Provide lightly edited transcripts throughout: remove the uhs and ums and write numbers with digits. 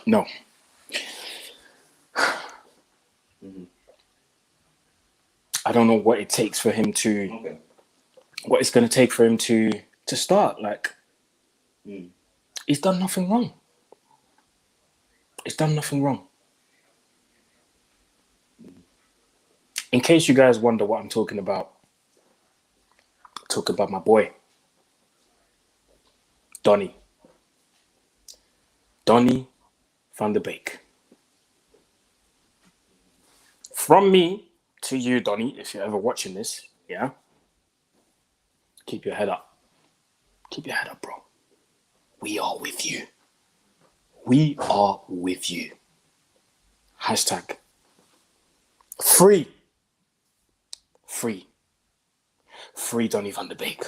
No. I don't know what it takes for him to, what it's going to take for him to start. Like, he's done nothing wrong. He's done nothing wrong. In case you guys wonder what I'm talking about my boy, Donny van der Beek. From me to you, Donny, if you're ever watching this, yeah, keep your head up. Keep your head up, bro. We are with you. We are with you. Hashtag free Donny van der Beek.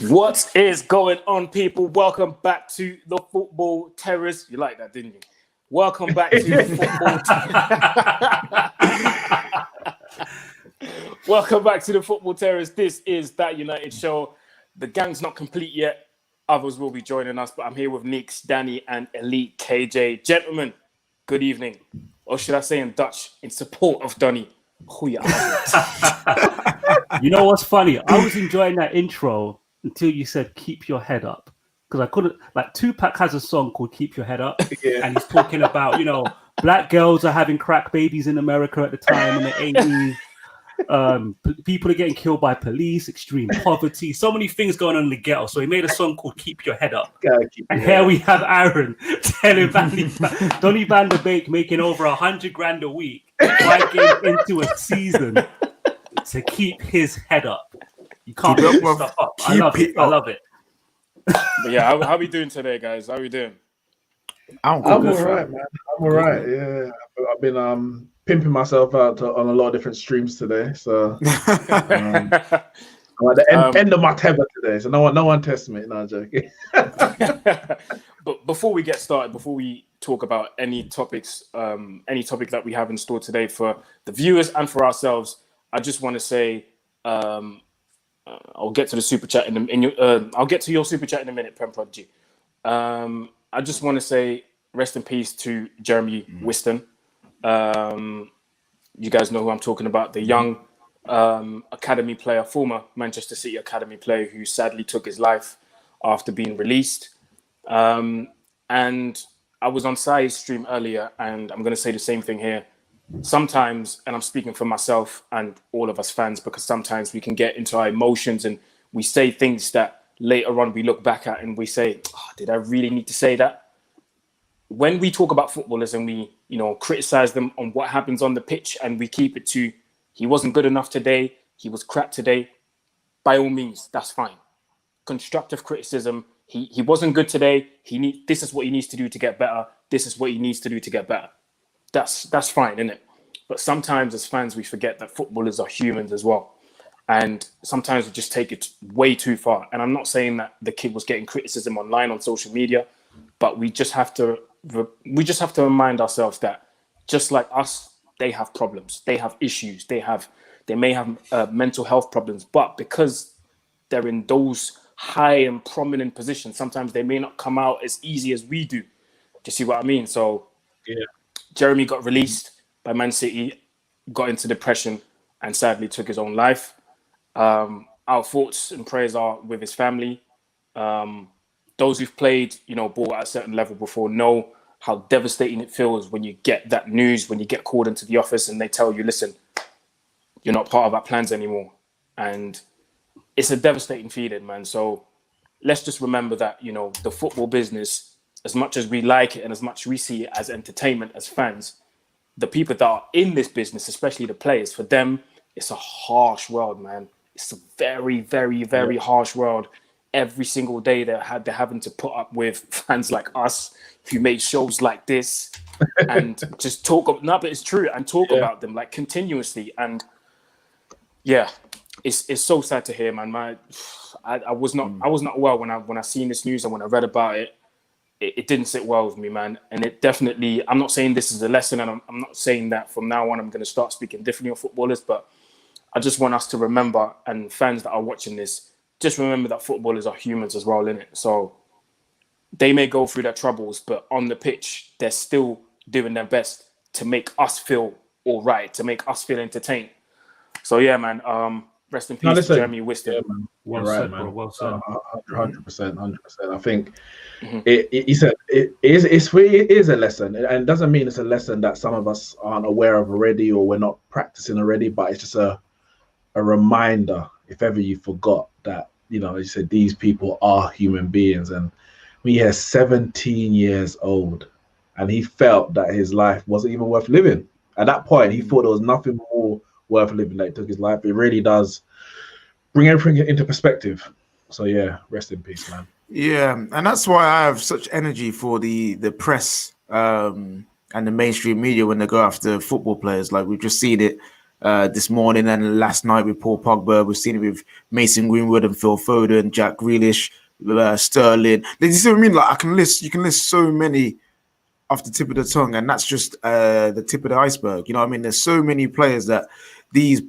What is going on, people? Welcome back to the Football Terrace. You like that, didn't you? Welcome back to the Football Welcome back to the Football Terrace. This is That United Show. The gang's not complete yet. Others will be joining us, but I'm here with Neeks, Danny, and Elite KJ. Gentlemen, good evening. Or should I say in Dutch, in support of Donny. You know what's funny? I was enjoying that intro until you said keep your head up, because I couldn't, like, Tupac has a song called Keep Your Head Up, and he's talking about, you know, black girls are having crack babies in America at the time in the 80s. People are getting killed by police, extreme poverty, so many things going on in the ghetto. So he made a song called Keep Your Head Up. And here we have Aaron telling Donny van der Beek making over $100,000 a week 5 games into a season to keep his head up. You can't keep this stuff up. I love it. But yeah, how we doing today, guys? How we doing? I'm all right, man. I'm all right. Yeah, I've been pimping myself out on a lot of different streams today. So I'm at the end of my tether today. So no one tests me. No, I'm joking. But before we get started, before we talk about any topic that we have in store today for the viewers and for ourselves, I just want to say, I'll get to the super chat I'll get to your super chat in a minute, Prem Prodigy. I just want to say rest in peace to Jeremy Wisten. You guys know who I'm talking about, the young academy player, former Manchester City academy player who sadly took his life after being released. And I was on Sai's stream earlier, and I'm going to say the same thing here. Sometimes, and I'm speaking for myself and all of us fans, because sometimes we can get into our emotions and we say things that later on we look back at and we say, did I really need to say that? When we talk about footballers and we, criticize them on what happens on the pitch, and we keep it to, he wasn't good enough today, he was crap today, by all means, that's fine. Constructive criticism, he wasn't good today, this is what he needs to do to get better, this is what he needs to do to get better. That's fine, isn't it? But sometimes as fans, we forget that footballers are humans as well. And sometimes we just take it way too far. And I'm not saying that the kid was getting criticism online on social media, but we just have to remind ourselves that just like us, they have problems, they have issues, they may have mental health problems, but because they're in those high and prominent positions, sometimes they may not come out as easy as we do. Do you see what I mean? So yeah. Jeremy got released by Man City, got into depression, and sadly took his own life. Our thoughts and prayers are with his family. Those who've played, ball at a certain level before know how devastating it feels when you get that news, when you get called into the office and they tell you, listen, you're not part of our plans anymore. And it's a devastating feeling, man. So let's just remember that, the football business, as much as we like it and as much we see it as entertainment, as fans, the people that are in this business, especially the players, for them, it's a harsh world, man. It's a very, very, very harsh world. Every single day they're having to put up with fans like us who make shows like this, and just talk. No, but it's true, and talk about them like continuously. And yeah, it's so sad to hear, man. I was not well when I seen this news and when I read about it. It didn't sit well with me, man. And it definitely, I'm not saying this is a lesson, and I'm not saying that from now on I'm going to start speaking differently of footballers, but I just want us to remember, and fans that are watching this, just remember that footballers are humans as well, innit? So they may go through their troubles, but on the pitch, they're still doing their best to make us feel all right, to make us feel entertained. So yeah, man. Rest in peace, Jeremy Wisten. Yeah, man. Well said, bro. Well said. 100%. I think it is a lesson, and it doesn't mean it's a lesson that some of us aren't aware of already or we're not practicing already. But it's just a reminder, if ever you forgot that, you know, you said these people are human beings. And when he is 17 years old, and he felt that his life wasn't even worth living. At that point, he thought there was nothing more worth living that took his life. It really does bring everything into perspective. So yeah, rest in peace, man. Yeah, and that's why I have such energy for the press and the mainstream media when they go after football players. Like we've just seen it this morning and last night with Paul Pogba. We've seen it with Mason Greenwood and Phil Foden, Jack Grealish, Sterling. You see what I mean? Like you can list so many off the tip of the tongue, and that's just the tip of the iceberg. You know what I mean? There's so many players that these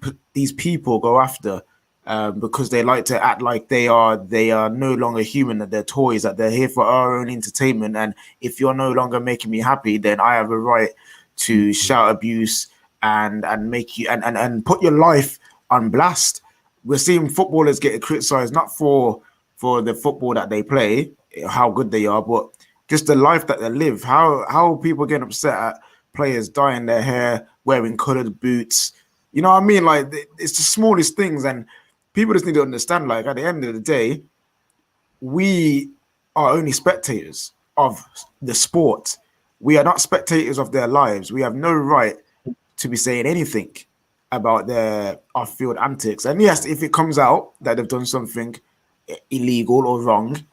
people go after because they like to act like they are no longer human, that they're toys, that they're here for our own entertainment. And if you're no longer making me happy, then I have a right to shout abuse and make you and put your life on blast. We're seeing footballers get criticized not for the football that they play, how good they are, but just the life that they live. How people get upset at players dyeing their hair, wearing colored boots. You know what I mean? Like, it's the smallest things, and people just need to understand, like, at the end of the day, we are only spectators of the sport. We are not spectators of their lives. We have no right to be saying anything about their off-field antics. And yes, if it comes out that they've done something illegal or wrong,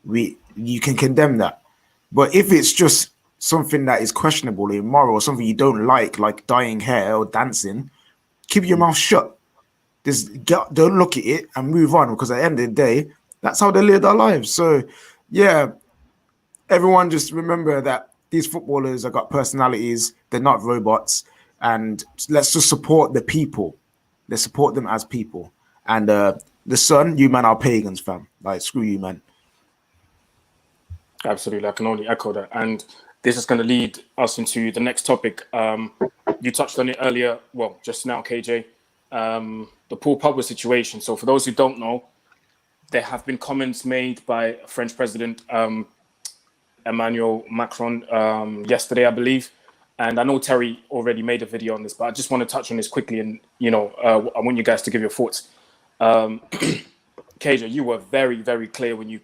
you can condemn that. But if it's just something that is questionable, immoral, or something you don't like dyeing hair or dancing, keep your mouth shut. Don't look at it and move on, because at the end of the day, that's how they live their lives. So, yeah, everyone just remember that these footballers have got personalities. They're not robots. And let's just support the people. Let's support them as people. And the Sun, you man are pagans, fam. Like, screw you, man. Absolutely, I can only echo that. And this is going to lead us into the next topic. You touched on it earlier, well, just now, KJ, the Paul Pogba situation. So for those who don't know, there have been comments made by French President Emmanuel Macron yesterday, I believe. And I know Terry already made a video on this, but I just want to touch on this quickly. And, you know, I want you guys to give your thoughts. KJ, you were very, very clear when you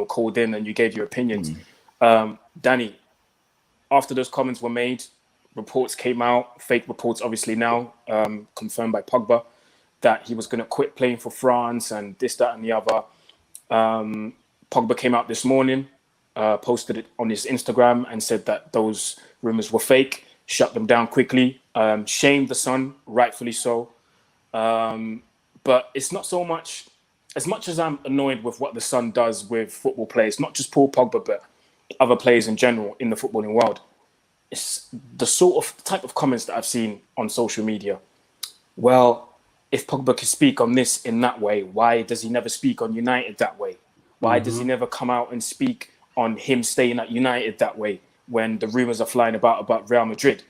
called in and you gave your opinions. Danny, after those comments were made, reports came out, fake reports obviously now, confirmed by Pogba, that he was going to quit playing for France and this, that, and the other. Pogba came out this morning, posted it on his Instagram and said that those rumors were fake, shut them down quickly, shamed the Sun, rightfully so. But it's not so much, as much as I'm annoyed with what the Sun does with football players, not just Paul Pogba, but other players in general in the footballing world, it's the type of comments that I've seen on social media. Well, if Pogba can speak on this in that way, why does he never speak on United that way? Why does he never come out and speak on him staying at United that way when the rumors are flying about Real Madrid?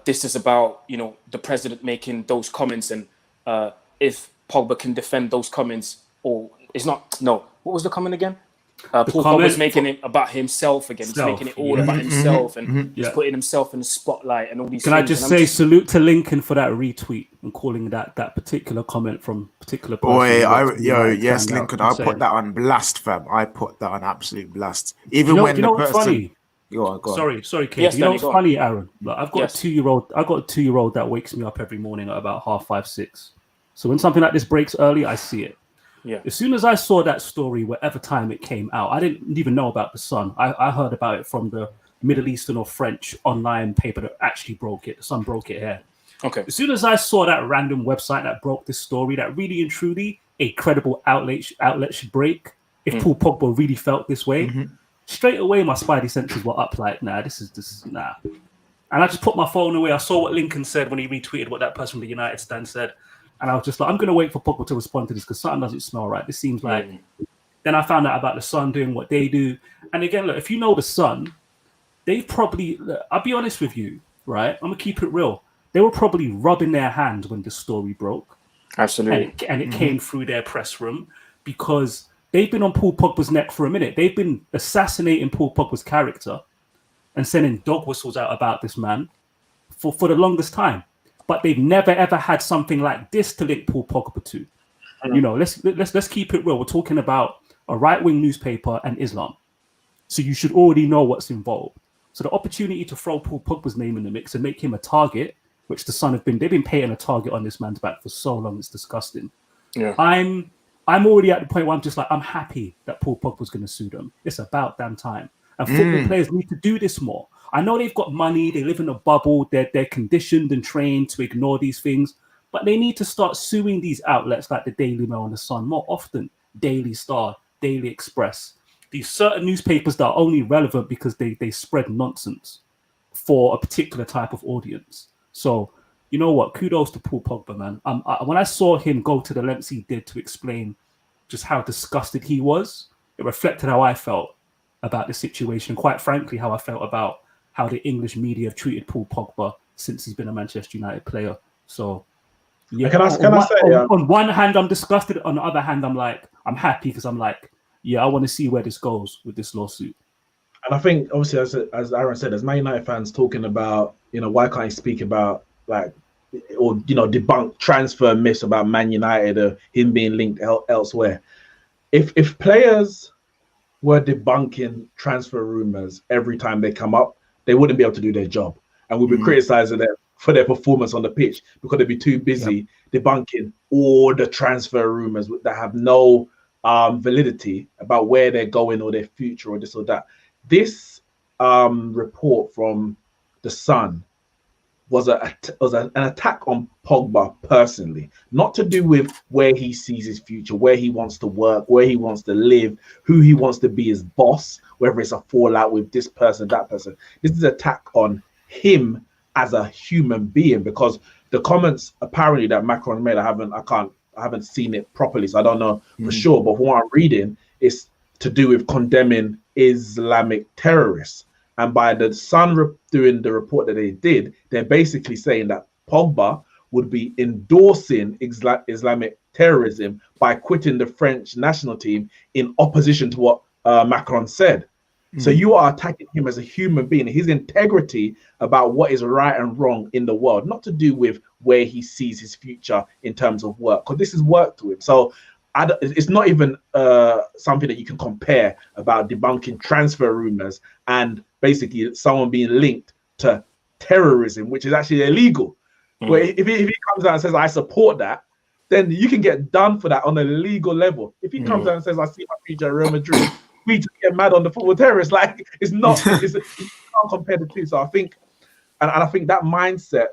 This is about, the president making those comments, and if Pogba can defend those comments, or it's not, no, what was the comment again? Paul Pogba's making it about himself again. He's making it all about himself, and he's putting himself in the spotlight and all these things. Can I just say salute to Lincoln for that retweet and calling that particular comment from particular person. Yes, Lincoln, I put that on blast, fam. I put that on absolute blast. Even when the person... funny? Go on. Sorry, Kate. Yes, you know what's funny, Aaron? Like, I've got Yes. a 2-year-old. I've got a 2-year-old that wakes me up every morning at about 5:30, 6. So when something like this breaks early, I see it. Yeah. As soon as I saw that story, whatever time it came out, I didn't even know about the Sun. I heard about it from the Middle Eastern or French online paper that actually broke it. The Sun broke it here. Okay. As soon as I saw that random website that broke this story, that really and truly a credible outlet should break, if Paul Pogba really felt this way, straight away my spidey senses were up like, nah, this is nah. And I just put my phone away. I saw what Lincoln said when he retweeted what that person from the United stand said. And I was just like, I'm going to wait for Pogba to respond to this because something doesn't smell right. This seems like... Then I found out about the Sun doing what they do. And again, look, if you know the Sun, they've probably... I'll be honest with you, right? I'm going to keep it real. They were probably rubbing their hands when the story broke. Absolutely. And it came through their press room because they've been on Paul Pogba's neck for a minute. They've been assassinating Paul Pogba's character and sending dog whistles out about this man for the longest time. But they've never ever had something like this to link Paul Pogba to. You know, let's keep it real. We're talking about a right-wing newspaper and Islam. So you should already know what's involved. So the opportunity to throw Paul Pogba's name in the mix and make him a target, which the Sun they've been painting a target on this man's back for so long, it's disgusting. Yeah. I'm already at the point where I'm just like, I'm happy that Paul Pogba's going to sue them. It's about damn time. And football players need to do this more. I know they've got money, they live in a bubble, they're conditioned and trained to ignore these things, but they need to start suing these outlets like the Daily Mail and the Sun more often. Daily Star, Daily Express. These certain newspapers that are only relevant because they spread nonsense for a particular type of audience. So, you know what? Kudos to Paul Pogba, man. When I saw him go to the lengths he did to explain just how disgusted he was, it reflected how I felt about the situation. Quite frankly, how I felt about how the English media have treated Paul Pogba since he's been a Manchester United player. So, yeah. On one hand, I'm disgusted. On the other hand, I'm happy because I'm like, yeah, I want to see where this goes with this lawsuit. And I think, obviously, as Aaron said, as Man United fans talking about, why can't he speak about debunk transfer myths about Man United or him being linked elsewhere. If players were debunking transfer rumors every time they come up, they wouldn't be able to do their job, and we'd be criticizing them for their performance on the pitch because they'd be too busy debunking all the transfer rumors that have no validity about where they're going or their future or this or that. This report from the Sun was an attack on Pogba personally, not to do with where he sees his future, where he wants to work, where he wants to live, who he wants to be as boss, whether it's a fallout with this person, that person. This is an attack on him as a human being, because the comments apparently that Macron made, I haven't seen it properly, so I don't know for sure, but from what I'm reading, it's to do with condemning Islamic terrorists. And by the Sun doing the report that they did, they're basically saying that Pogba would be endorsing Islamic terrorism by quitting the French national team in opposition to what Macron said. So you are attacking him as a human being, his integrity about what is right and wrong in the world, not to do with where he sees his future in terms of work, because this is work to him. So it's not even something that you can compare about debunking transfer rumors and basically someone being linked to terrorism, which is actually illegal. Where if he comes out and says, I support that, then you can get done for that on a legal level. If he comes out and says, I see my future at Real Madrid, we just get mad on the football terrorists. Like, it's not, you can't compare the two. So I think, and I think that mindset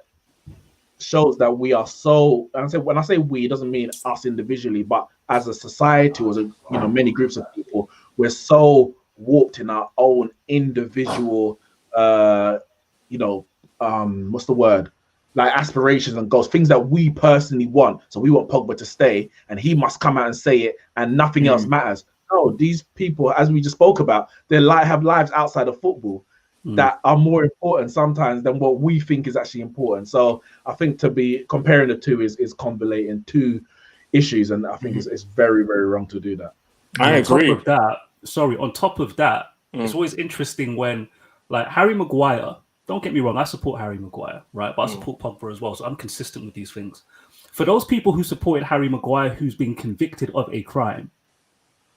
shows that we are so, and when I say we, it doesn't mean us individually, but as a society, as many groups of people, we're so warped in our own individual, what's the word? Like aspirations and goals, things that we personally want. So we want Pogba to stay, and he must come out and say it, and nothing else matters. No, these people, as we just spoke about, they have lives outside of football that are more important sometimes than what we think is actually important. So I think to be comparing the two is convoluting two issues, and I think it's very, very wrong to do that. I agree. On top of that, it's always interesting when, like, Harry Maguire, don't get me wrong, I support Harry Maguire, right? But I support Pogba as well, so I'm consistent with these things. For those people who supported Harry Maguire who's been convicted of a crime,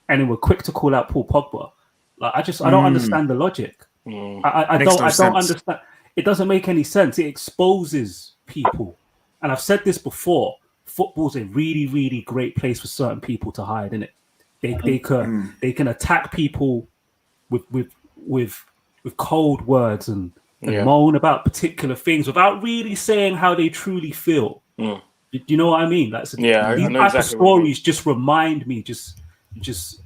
and then were quick to call out Paul Pogba, like, I don't understand the logic. I don't understand. It doesn't make any sense. It exposes people. And I've said this before. football's a really, really great place for certain people to hide, innit? They can attack people with cold words and moan about particular things without really saying how they truly feel. Do you know what I mean? These type of stories just remind me, just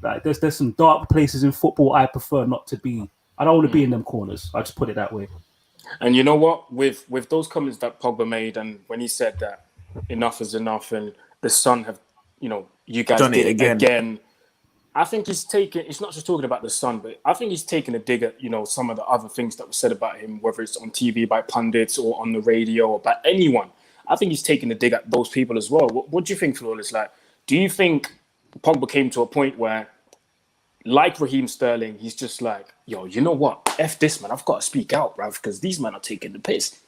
like there's some dark places in football I prefer not to be. I don't want to be in them corners. I'll just put it that way. And you know what? With those comments that Pogba made, and when he said that enough is enough, and the Sun have, you guys done it again. I think he's not just talking about the Sun, but I think he's taking a dig at, some of the other things that were said about him, whether it's on TV by pundits or on the radio or by anyone. I think he's taking a dig at those people as well. What do you think, Flawless? Like, do you think Pogba came to a point where, like Raheem Sterling, he's just like, yo, you know what? F this, man. I've got to speak out, bruv, because these men are taking the piss.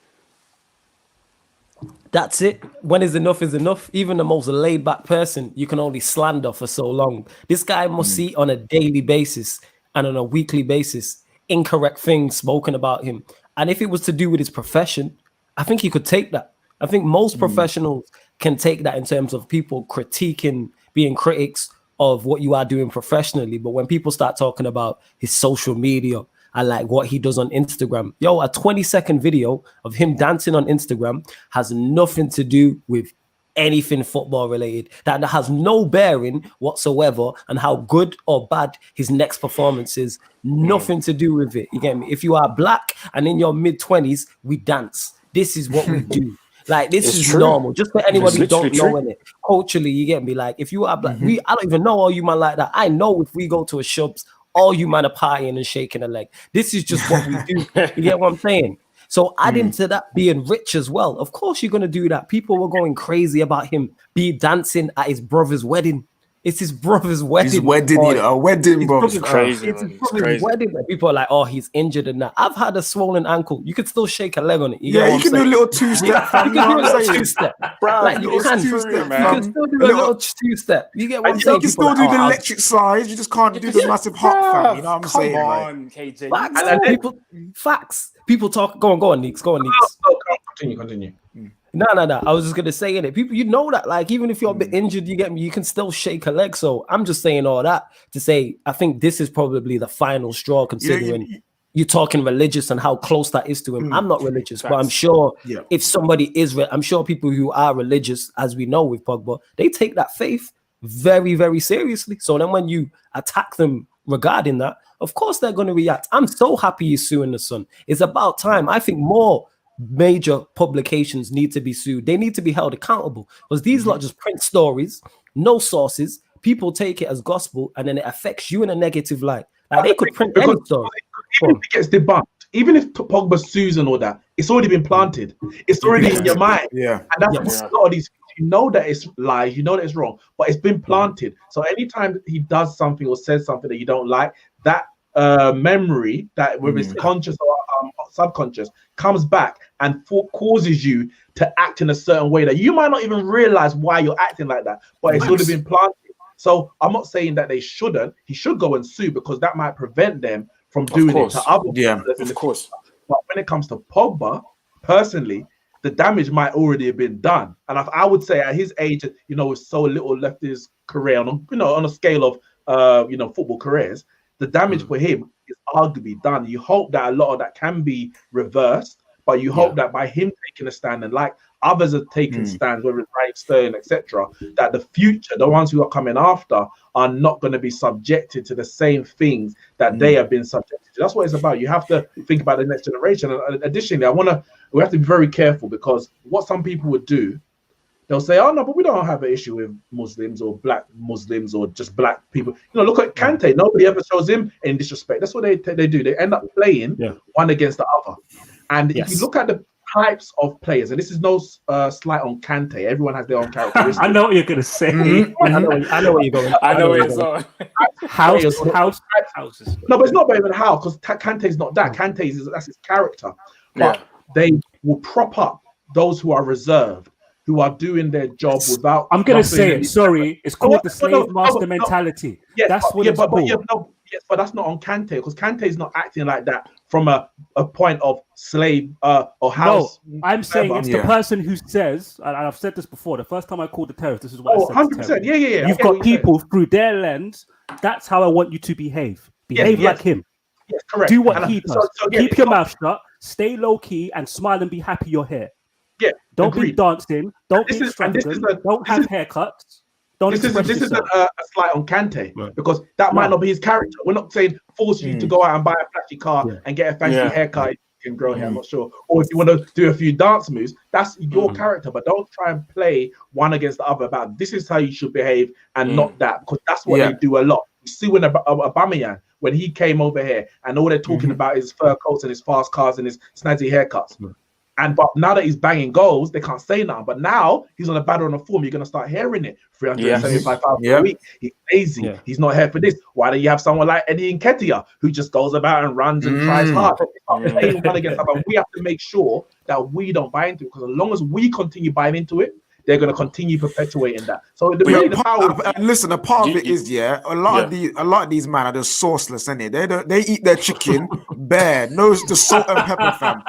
That's it. When is enough is enough. Even the most laid back person, you can only slander for so long. This guy must see on a daily basis and on a weekly basis incorrect things spoken about him. And if it was to do with his profession, I think he could take that. I think most professionals can take that in terms of people critiquing, being critics of what you are doing professionally. But when people start talking about his social media and like what he does on Instagram, a 20-second video of him dancing on Instagram has nothing to do with anything football related. That has no bearing whatsoever on how good or bad his next performance is. Nothing to do with it. You get me? If you are black and in your mid-20s, we dance. This is what we do. Like, this is normal. Just for anybody who don't know in it. Culturally, you get me? Like, if you are black, I don't even know all you man like that. I know if we go to a shops, all you man are partying and shaking a leg. This is just what we do. You get what I'm saying? So add into that being rich as well. Of course you're going to do that. People were going crazy about him dancing at his brother's wedding. It's his brother's wedding. His wedding, a wedding, bro. It's crazy. It's his brother's wedding. People are like, oh, he's injured and that. I've had a swollen ankle. You could still shake a leg on it. You can do a little two-step. You can do a little two-step. Like, you can still do a little two-step. You get what I'm saying? You can still do the electric slide. You just can't do the massive hop, fam. You know what I'm saying? Come on, KJ. Facts. People talk. Go on, Neeks. Continue. No. I was just gonna say in it. People, you know that, like, even if you're a bit injured, you get me, you can still shake a leg. So I'm just saying all that to say I think this is probably the final straw, considering you're talking religious and how close that is to him. I'm not religious, but I'm sure if somebody is, I'm sure people who are religious, as we know with Pogba, they take that faith very, very seriously. So then when you attack them regarding that, of course they're going to react. I'm so happy he's suing the Sun. It's about time. I think more major publications need to be sued. They need to be held accountable, because these lot just print stories, no sources. People take it as gospel, and then it affects you in a negative light. Like, they could print any story. Even if it gets debunked, even if Pogba sues and all that, it's already been planted. It's already in your mind. Yeah, and that's what a lot of these. You know that it's lies. You know that it's wrong, but it's been planted. So anytime he does something or says something that you don't like, that memory, that whether it's conscious or subconscious, comes back and causes you to act in a certain way that you might not even realize why you're acting like that, but it's already been planted. So I'm not saying that they shouldn't. He should go and sue, because that might prevent them from doing it to other people. Of course. But when it comes to Pogba, personally, the damage might already have been done. And I would say at his age, with so little left in his career, on a scale of football careers, the damage for him is arguably done. You hope that a lot of that can be reversed, but you hope that by him taking a stand, and like others are taking stands, whether it's Raheem Sterling, etc., that the future, the ones who are coming after, are not going to be subjected to the same things that they have been subjected to. That's what it's about. You have to think about the next generation. And additionally, we have to be very careful, because what some people would do, they'll say, oh no, but we don't have an issue with Muslims or black Muslims or just black people. Look at Kante. Nobody ever shows him any disrespect. That's what they do. They end up playing one against the other. And if you look at the types of players, and this is no slight on Kante, everyone has their own characteristics. I know what you're gonna say. I know where you're going. I know where it's on. Houses. No, but it's not even how, because Kante's not that. That's his character. But they will prop up those who are reserved, who are doing their job without. I'm gonna say it. Sorry, it's called the slave master mentality. That's what it's called. Yes, but that's not on Kante, because Kante is not acting like that from a point of slave or house. No, I'm saying it's the person who says, and I've said this before, the first time I called the terrorist, this is what I said. 100%. Yeah. You've got people through their lens. That's how I want you to behave. Behave like him. Yes, correct. Do what he does. Keep your mouth shut. Stay low key and smile and be happy you're here. Yeah. Don't be dancing. Don't be extravagant. Don't have haircuts. This isn't a slight on Kante, because that might not be his character. We're not saying force you to go out and buy a flashy car and get a fancy haircut. You can grow hair, I'm not sure. Or if you want to do a few dance moves, that's your character. But don't try and play one against the other about this is how you should behave and not that, because that's what they do a lot. You see when Aubameyang, when he came over here and all they're talking about is fur coats and his fast cars and his snazzy haircuts. But now that he's banging goals, they can't say nothing. But now he's on a battle on a form. You're going to start hearing it. 375,000 a week. He's lazy. Yeah. He's not here for this. Why don't you have someone like Eddie Nketiah who just goes about and runs and tries hard? We have to make sure that we don't buy into it, because as long as we continue buying into it, they're going to continue perpetuating that. So the power. Listen, a part of it is a lot of these men are just sauceless, isn't it? They eat their chicken bare, no the salt and pepper, fam.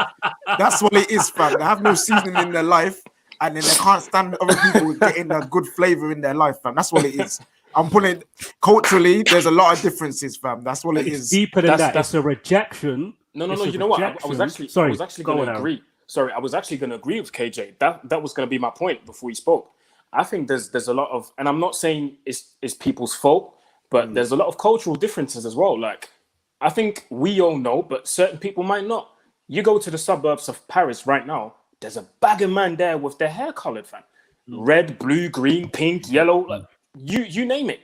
That's what it is, fam. They have no seasoning in their life, and then they can't stand other people getting a good flavor in their life, fam. That's what it is. I'm putting culturally, there's a lot of differences, fam. That's what it is. Deeper than that. It's a rejection. No. You know what? I was actually going to agree. Sorry, I was actually going to agree with KJ. That was going to be my point before he spoke. I think there's a lot of, and I'm not saying it's people's fault, but there's a lot of cultural differences as well. Like, I think we all know, but certain people might not. You go to the suburbs of Paris right now, there's a bag of man there with their hair colored, fam. Red, blue, green, pink, yellow, like you name it.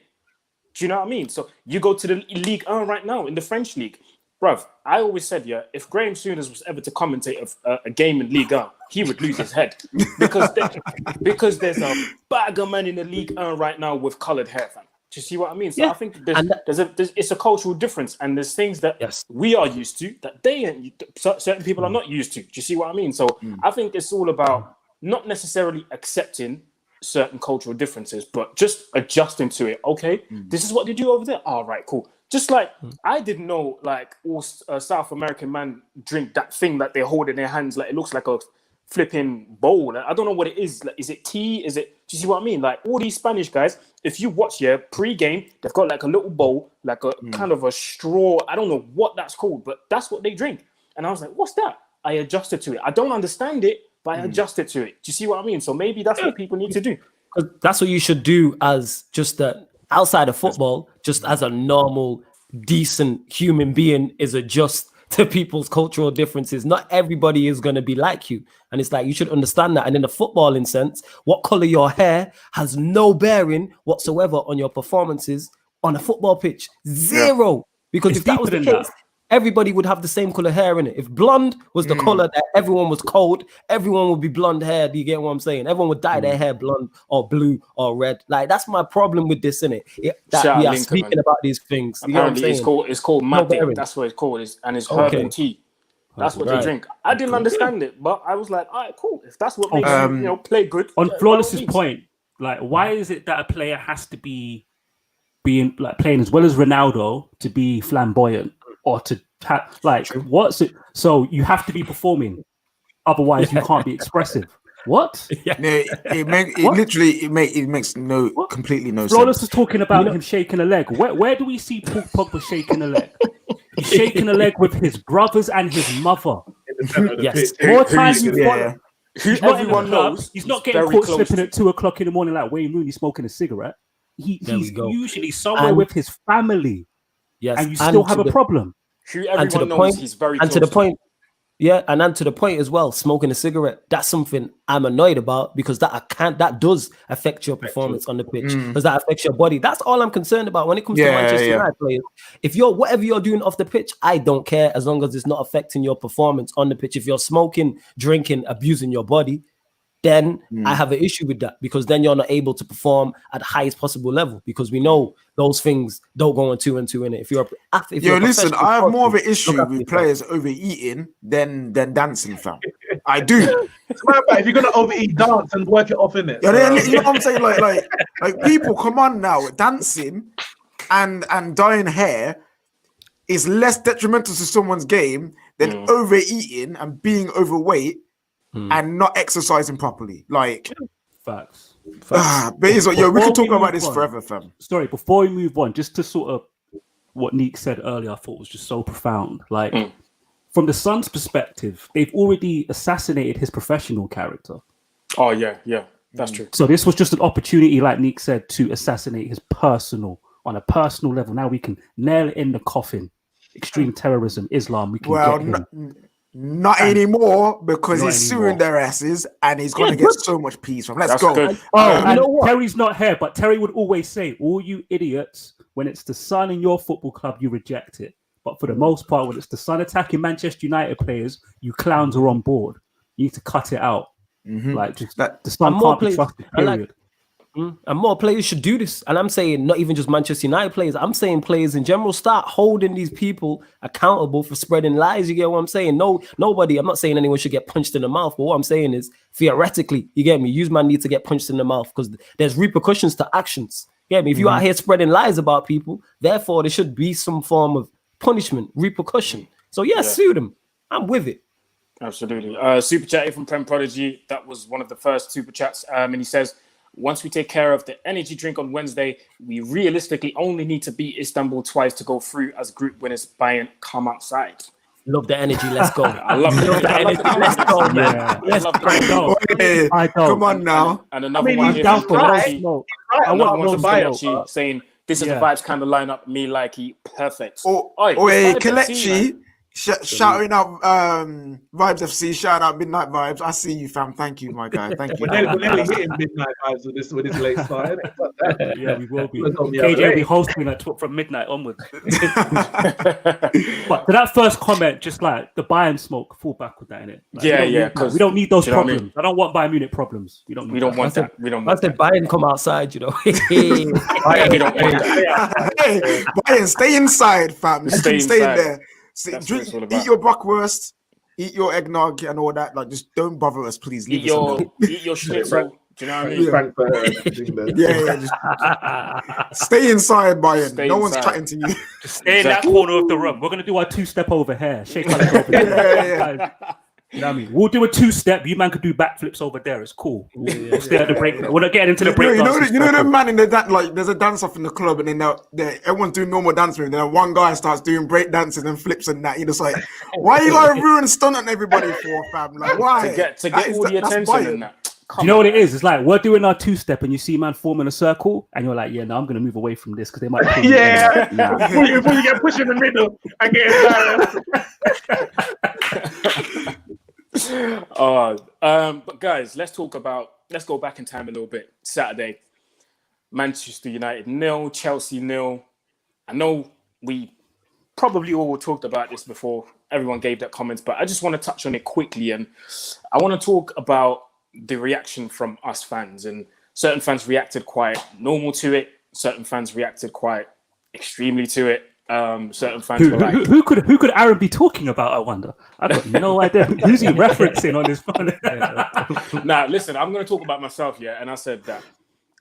Do you know what I mean? So you go to the Ligue 1 right now in the French league. Bruv, I always said, if Graham Souness was ever to commentate a game in Ligue 1, he would lose his head. Because there's a bag of men in the Ligue 1 right now with coloured hair, fam. Do you see what I mean? So I think it's a cultural difference, and there's things that we are used to that certain people are not used to. Do you see what I mean? So I think it's all about not necessarily accepting certain cultural differences, but just adjusting to it. Okay, this is what they do over there. All right, cool. Just like I didn't know, like all South American man drink that thing that they hold in their hands, like it looks like a flipping bowl. I don't know what it is. Like, is it tea? Do you see what I mean? Like all these Spanish guys, if you watch pre-game, they've got like a little bowl, like a kind of a straw. I don't know what that's called, but that's what they drink. And I was like, what's that? I adjusted to it. I don't understand it, but I adjusted to it. Do you see what I mean? So maybe that's what people need to do. That's what you should do as just outside of football, just as a normal, decent human being, is adjust to people's cultural differences. Not everybody is going to be like you. And it's like, you should understand that. And in the footballing sense, what color your hair has no bearing whatsoever on your performances on a football pitch. Zero. Because if that was the case, everybody would have the same color hair in it. If blonde was the color that everyone was cold, everyone would be blonde hair. Do you get what I'm saying? Everyone would dye their hair blonde or blue or red. Like, that's my problem with this, innit? That we are speaking about these things. Apparently, you know it's called Matic. That's what it's called. And it's herbal tea. That's what they drink. I didn't understand it, but I was like, all right, cool. If that's what makes you play good. On Flawless's point, like, why is it that a player has to be playing as well as Ronaldo to be flamboyant? Or to what's it? So you have to be performing, otherwise you can't be expressive. What? It makes completely no sense. Flawless is talking about him shaking a leg. Where do we see Paul Pogba shaking a leg? He's shaking a leg with his brothers and his mother. Yes, more times everyone knows. He's not getting caught slipping at 2:00 in the morning like Wayne Rooney smoking a cigarette. He's usually somewhere with his family. Yes, and you still have a problem. And to the point, he's very and to the point, and to the point as well, smoking a cigarette. That's something I'm annoyed about, because that does affect your performance on the pitch, because that affects your body. That's all I'm concerned about when it comes to Manchester United players. If whatever you're doing off the pitch, I don't care, as long as it's not affecting your performance on the pitch. If you're smoking, drinking, abusing your body, then I have an issue with that, because then you're not able to perform at the highest possible level, because we know those things don't go on 2 and 2 in it. If you're listen, I have more of an issue with players overeating than dancing, fam. I do. If you're gonna overeat, dance and work it off in it. You know what I'm saying? Like people, come on now, dancing and dyeing hair. is less detrimental to someone's game than overeating and being overweight and not exercising properly. Like, Facts. but we can talk about this forever, fam. Sorry, before we move on, just to sort of what Neek said earlier, I thought was just so profound. Like, from the Sun's perspective, they've already assassinated his professional character. Oh, yeah, that's true. So this was just an opportunity, like Neek said, to assassinate his personal, on a personal level. Now we can nail it in the coffin. Extreme terrorism, Islam, we can get him. Not anymore, because he's suing their asses and he's going to get so much peace from. Let's go. Good. And Terry's not here, but Terry would always say, all you idiots, when it's the Sun in your football club, you reject it. But for the most part, when it's the Sun attacking Manchester United players, you clowns are on board. You need to cut it out. Like, just the Sun can't be trusted, period. And more players should do this. And I'm saying not even just Manchester United players. I'm saying players in general, start holding these people accountable for spreading lies. You get what I'm saying? Nobody. I'm not saying anyone should get punched in the mouth. But what I'm saying is, theoretically, you get me? Use man need to get punched in the mouth because there's repercussions to actions. You get me? If you're out here spreading lies about people, therefore there should be some form of punishment, repercussion. So sue them. I'm with it. Absolutely. Super chat from Prem Prodigy. That was one of the first super chats. And he says, once we take care of the energy drink on Wednesday, we realistically only need to beat Istanbul twice to go through as group winners. Bayern, come outside. Love the energy. Let's go. I love the energy. Let's go, man. Let's go. Hey, come on now. And another one here from Kelechi. I want one from Kelechi saying, this is the vibes kind of line up. Me like he perfect. Kelechi. Shouting out Vibes FC, shout out Midnight Vibes. I see you, fam. Thank you, my guy. Thank you. We're nearly hitting Midnight Vibes with this late start. Yeah, we will be. KJ will be hosting from midnight onwards. But to that first comment, just like the Bayern smoke, fall back with that in it. Like, because we don't need those problems. I don't want Bayern Munich problems. We don't want that. We don't want that. Bayern come outside, you know. Bayern, we don't want that. Hey, Bayern, stay inside, fam. Stay in there. Eat your bratwurst, eat your eggnog and all that. Like, just don't bother us, please. Eat your schnitzel. Do you know what I mean? Just stay inside, Bayern. No one's chatting to you. Just stay in that corner of the room. We're gonna do our two-step over here. Shake hands over there. You know what I mean? We'll do a two-step. You man could do backflips over there. It's cool. We'll stay at the break. We're not getting into the break. You know the man in the like. There's a dance off in the club, and then everyone's doing normal dance moves. Then one guy starts doing break dances and flips and that. You're just like, why you gotta ruin stunt on everybody for, fam? Like, why? To get all the attention and that. Do you know what it is? It's like we're doing our two-step, and you see man forming a circle, and you're like, "Yeah, no, I'm gonna move away from this because they might." Before you get pushed in the middle and get but guys, let's go back in time a little bit. Saturday, Manchester United 0, Chelsea 0. I know we probably all talked about this before. Everyone gave their comments, but I just want to touch on it quickly, and I want to talk about the reaction from us fans. And certain fans reacted quite normal to it. Certain fans reacted quite extremely to it. Certain fans were like, who could Aaron be talking about? I wonder. I got no idea. Who's he referencing on his phone? Now, listen, I'm going to talk about myself, and I said that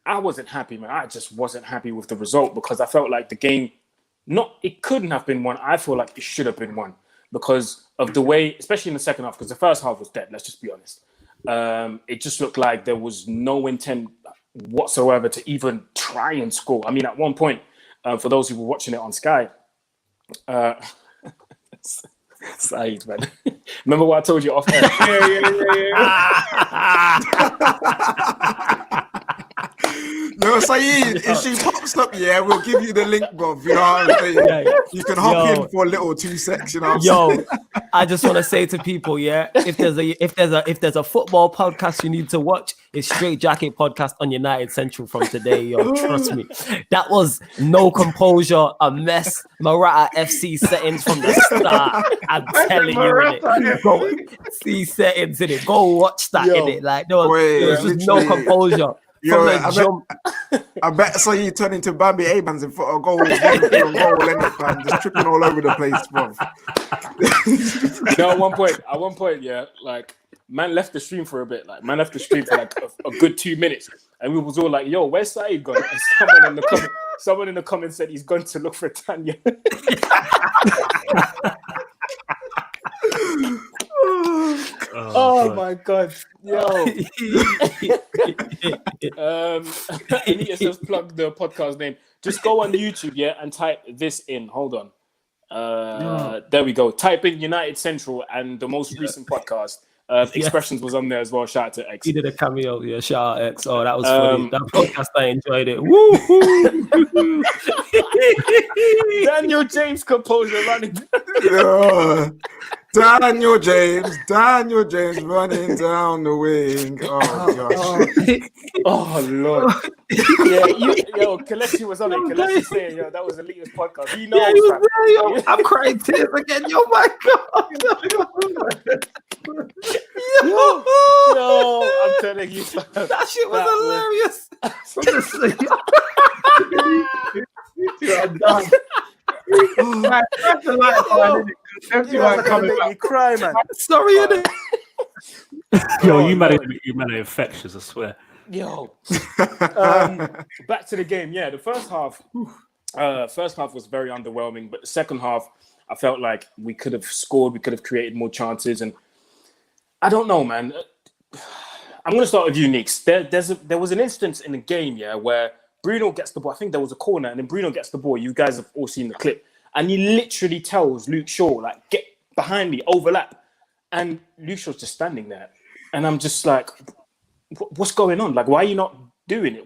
I wasn't happy, man. I just wasn't happy with the result because I felt like the game, it couldn't have been won. I feel like it should have been won because of the way, especially in the second half, because the first half was dead. Let's just be honest. It just looked like there was no intent whatsoever to even try and score. I mean, at one point, for those who were watching it on Sky, Saeed, man. Remember what I told you off air? No, Saeed, if she pops up, we'll give you the link, bro. You know what I'm saying? You can hop in for a little 2 seconds. You know what I'm saying? I just want to say to people, if there's a football podcast you need to watch, it's Straight Jacket podcast on United Central from today. Trust me, that was no composure, a mess. Morata FC settings from the start. I'm telling you, go see settings in it. Go watch that in it. Like there was just no composure. I bet so you turn into Bambi Abans in front of goal, just tripping all over the place, bro. At one point, like man left the stream for a bit. Like man left the stream for like a good 2 minutes. and we was all like, "Yo, where's Saeed gone?" And someone in the comments said he's gone to look for Tanya. Oh my god, yo! Anita says plug the podcast name. Just go on YouTube, yeah, and type this in. Hold on. There we go. Type in United Central and the most recent podcast. Expressions was on there as well. Shout out to X. He did a cameo. Yeah, shout out X. Oh, that was funny. That podcast, I enjoyed it. Woo! Daniel James composure running. Daniel James running down the wing. Oh gosh. Oh Lord. Yeah, Kalechi was on it. Kalechi saying, that was the latest podcast. He knows. Yeah, I'm crying tears again. Yo, my God. Yo, I'm telling you, that shit was hilarious. Cry, man. Sorry, innit? Yo, you man are infectious, I swear. Yo. Back to the game. Yeah, the first half was very underwhelming, but the second half, I felt like we could have scored, we could have created more chances, and I don't know, man. I'm going to start with you, Nix. There was an instance in the game, where Bruno gets the ball. I think there was a corner, and then Bruno gets the ball. You guys have all seen the clip. And he literally tells Luke Shaw, like, get behind me, overlap. And Luke Shaw's just standing there. And I'm just like, what's going on? Like, why are you not doing it?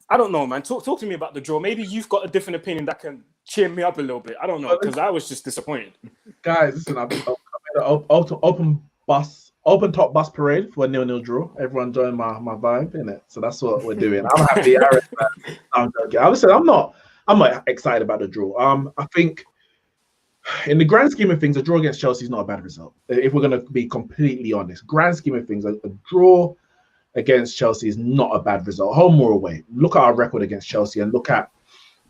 I don't know, man. Talk to me about the draw. Maybe you've got a different opinion that can cheer me up a little bit. I don't know, because I was just disappointed. Guys, listen, I've been open top bus parade for a 0-0 draw. Everyone join my vibe, innit? So that's what we're doing. I'm happy. I'm joking. Listen, I'm not excited about the draw. I think in the grand scheme of things, a draw against Chelsea is not a bad result. If we're going to be completely honest, grand scheme of things, a draw against Chelsea is not a bad result, home or away. Look at our record against Chelsea and look at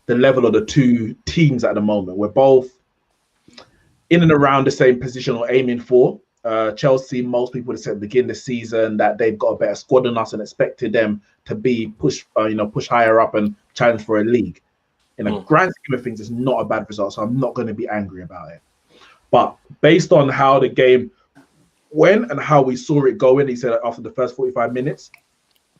the level of the two teams at the moment. We're both in and around the same position or aiming for. Chelsea, most people would have said at the beginning of the season that they've got a better squad than us and expected them to be push higher up and challenge for a league. In a grand scheme of things, it's not a bad result, so I'm not going to be angry about it. But based on how the game went and how we saw it going, he said after the first 45 minutes,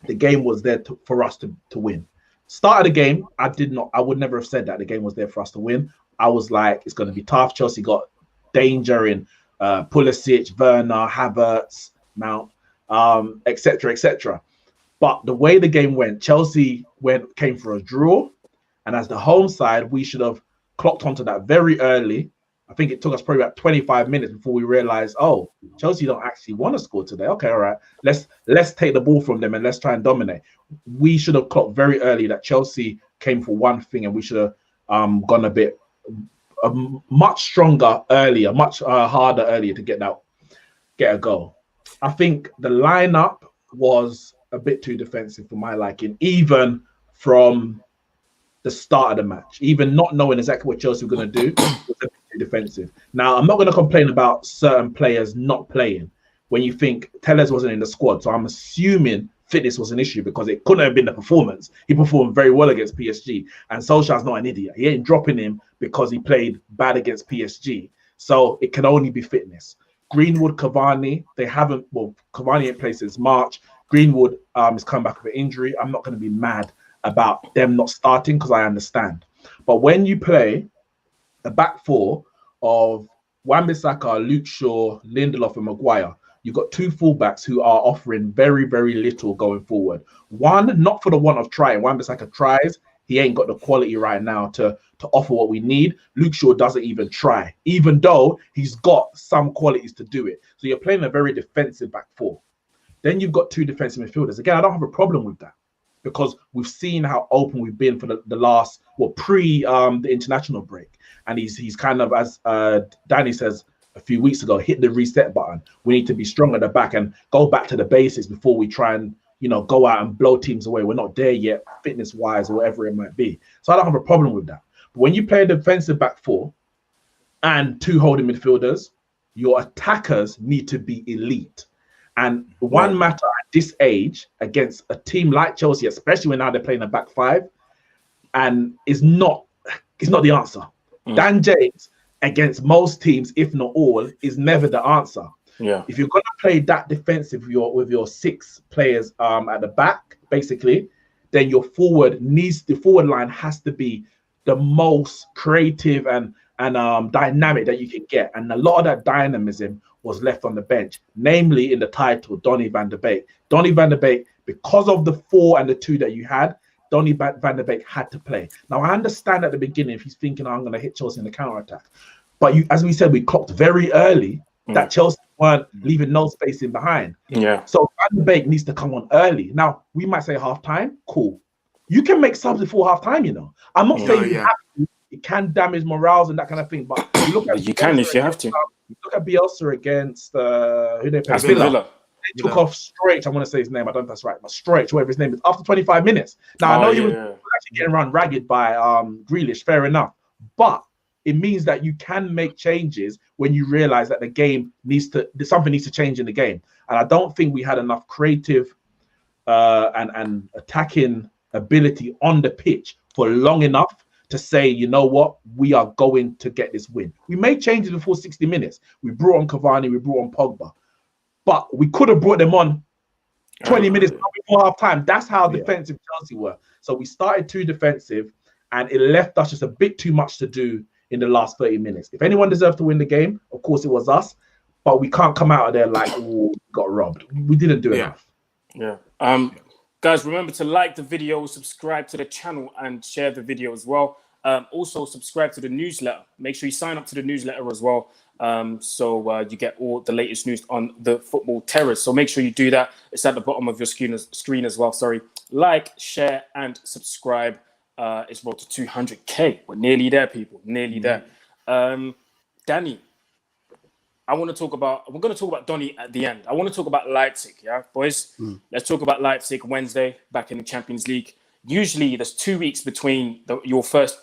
the game was there for us to win. Start of the game, I would never have said that the game was there for us to win. I was like, it's going to be tough. Chelsea got danger in Pulisic, Werner, Havertz, Mount, etc., etc. But the way the game went, Chelsea came for a draw. And as the home side, we should have clocked onto that very early. I think it took us probably about 25 minutes before we realized, oh, Chelsea don't actually want to score today. Okay, all right, let's take the ball from them and let's try and dominate. We should have clocked very early that Chelsea came for one thing, and we should have gone a bit much stronger earlier, much harder earlier to get a goal. I think the lineup was a bit too defensive for my liking, even from the start of the match, even not knowing exactly what Chelsea were going to do, was a bit too defensive. Now, I'm not going to complain about certain players not playing when you think Telles wasn't in the squad. So I'm assuming fitness was an issue because it couldn't have been the performance. He performed very well against PSG, and Solskjaer's not an idiot. He ain't dropping him because he played bad against PSG. So it can only be fitness. Greenwood, Cavani, Cavani ain't played since March. Greenwood is coming back with an injury. I'm not going to be mad about them not starting because I understand. But when you play a back four of Wan-Bissaka, Luke Shaw, Lindelof and Maguire, you've got two fullbacks who are offering very, very little going forward. One, not for the want of trying. Wan-Bissaka tries. He ain't got the quality right now to offer what we need. Luke Shaw doesn't even try, even though he's got some qualities to do it. So you're playing a very defensive back four. Then you've got two defensive midfielders. Again, I don't have a problem with that, because we've seen how open we've been for the last, pre the international break. And he's kind of, as Danny says a few weeks ago, hit the reset button. We need to be strong at the back and go back to the basics before we try and, go out and blow teams away. We're not there yet, fitness-wise or whatever it might be. So I don't have a problem with that. But when you play a defensive back four and two holding midfielders, your attackers need to be elite. And one matter I this age against a team like Chelsea, especially when now they're playing a back five, and it's not the answer. Dan James against most teams, if not all, is never the answer. Yeah. If you're gonna play that defensive with your 6 players at the back, basically, then the forward line has to be the most creative and dynamic that you can get. And a lot of that dynamism was left on the bench, namely in the title, Donny van der Beek. Donny van der Beek, because of the 4 and the 2 that you had, Donny van der Beek had to play. Now, I understand at the beginning if he's thinking, I'm going to hit Chelsea in the counter-attack. But as we said, we clocked very early that Chelsea weren't leaving no space in behind. Yeah. So Van der Beek needs to come on early. Now, we might say half-time. Cool. You can make subs before half-time, you know. I'm not saying you have to. It can damage morals and that kind of thing. But you can if you have to. Look at Bielsa against who they played. Villa. They took off Straight. I want to say his name. I don't know if that's right. But Straight, whatever his name is, after 25 minutes. Now, I know you were actually getting run ragged by Grealish. Fair enough. But it means that you can make changes when you realize that the game something needs to change in the game. And I don't think we had enough creative and attacking ability on the pitch for long enough to say, you know what, we are going to get this win. We made changes before 60 minutes. We brought on Cavani, we brought on Pogba. But we could have brought them on 20 minutes before half time. That's how defensive Chelsea were. So we started too defensive, and it left us just a bit too much to do in the last 30 minutes. If anyone deserved to win the game, of course it was us. But we can't come out of there like, oh, we got robbed. We didn't do enough. Yeah. Guys, remember to like the video, subscribe to the channel, and share the video as well. Also, subscribe to the newsletter. Make sure you sign up to the newsletter as well, so you get all the latest news on the football terrors. So make sure you do that. It's at the bottom of your screen as well. Sorry. Like, share, and subscribe. It's road to 200K. We're nearly there, people. Nearly there. Danny, we're going to talk about Donny at the end. I want to talk about Leipzig, yeah, boys? Let's talk about Leipzig Wednesday, back in the Champions League. Usually there's 2 weeks between your first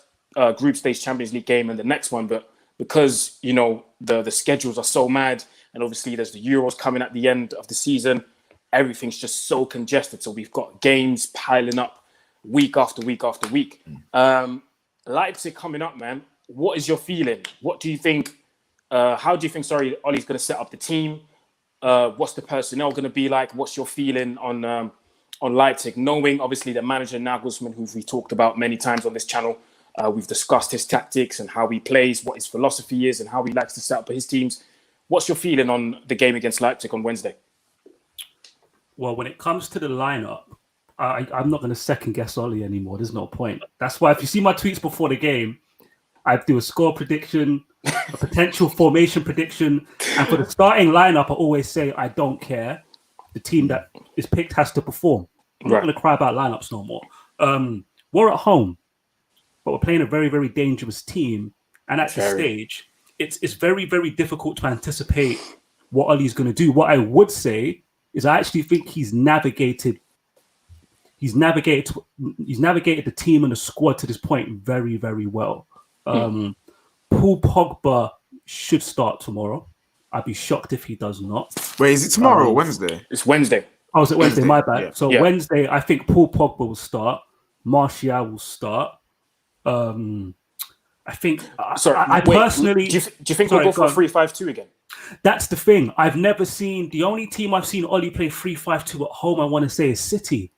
group stage Champions League game and the next one, but because, you know, the schedules are so mad, and obviously there's the Euros coming at the end of the season, everything's just so congested. So we've got games piling up week after week after week. Leipzig coming up, man. What is your feeling? What do you think? How do you think, Ollie's going to set up the team? What's the personnel going to be like? What's your feeling on Leipzig, knowing obviously the manager Nagelsmann, who we talked about many times on this channel? We've discussed his tactics and how he plays, what his philosophy is, and how he likes to set up his teams. What's your feeling on the game against Leipzig on Wednesday? Well, when it comes to the lineup, I'm not going to second guess Ollie anymore. There's no point. That's why if you see my tweets before the game, I do a score prediction, a potential formation prediction, and for the starting lineup, I always say I don't care. The team that is picked has to perform. I'm not going to cry about lineups no more. We're at home, but we're playing a very, very dangerous team. And at this stage, it's very, very difficult to anticipate what Ollie's going to do. What I would say is I actually think he's navigated the team and the squad to this point very, very well. Paul Pogba should start tomorrow. I'd be shocked if he does not. Wait, is it tomorrow or Wednesday? It's Wednesday. Oh, is it Wednesday? My bad. Yeah. So Wednesday, I think Paul Pogba will start. Martial will start. I think. Personally, do you think we'll go for 3-5-2 again? That's the thing. I've never seen. The only team I've seen Ollie play 3-5-2 at home, I want to say, is City.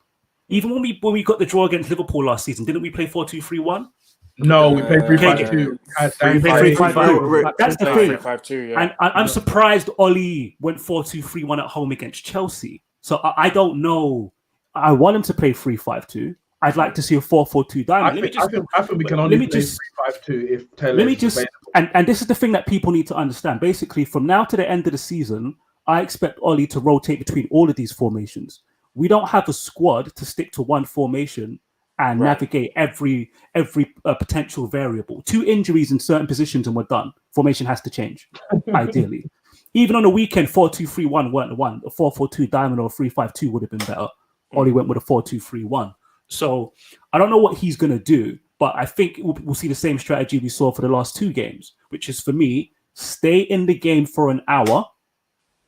Even when we got the draw against Liverpool last season, didn't we play 4-2-3-1? No, we played 3-5-2. That's the thing. 3-5-2, yeah. And I'm surprised Ollie went 4-2-3-1 at home against Chelsea. So I don't know. I want him to play 3-5-2. I'd like to see a 4-4-2 diamond. I think we can only play 3-5-2 if Taylor is available. And this is the thing that people need to understand. Basically, from now to the end of the season, I expect Ollie to rotate between all of these formations. We don't have a squad to stick to one formation and navigate every potential variable. 2 injuries in certain positions and we're done. Formation has to change, ideally. Even on the weekend, 4-2-3-1 weren't the one. A 4-4-2 diamond or a 3-5-2 would have been better. Ollie went with a 4-2-3-1. So I don't know what he's going to do, but I think we'll see the same strategy we saw for the last 2 games, which is, for me, stay in the game for an hour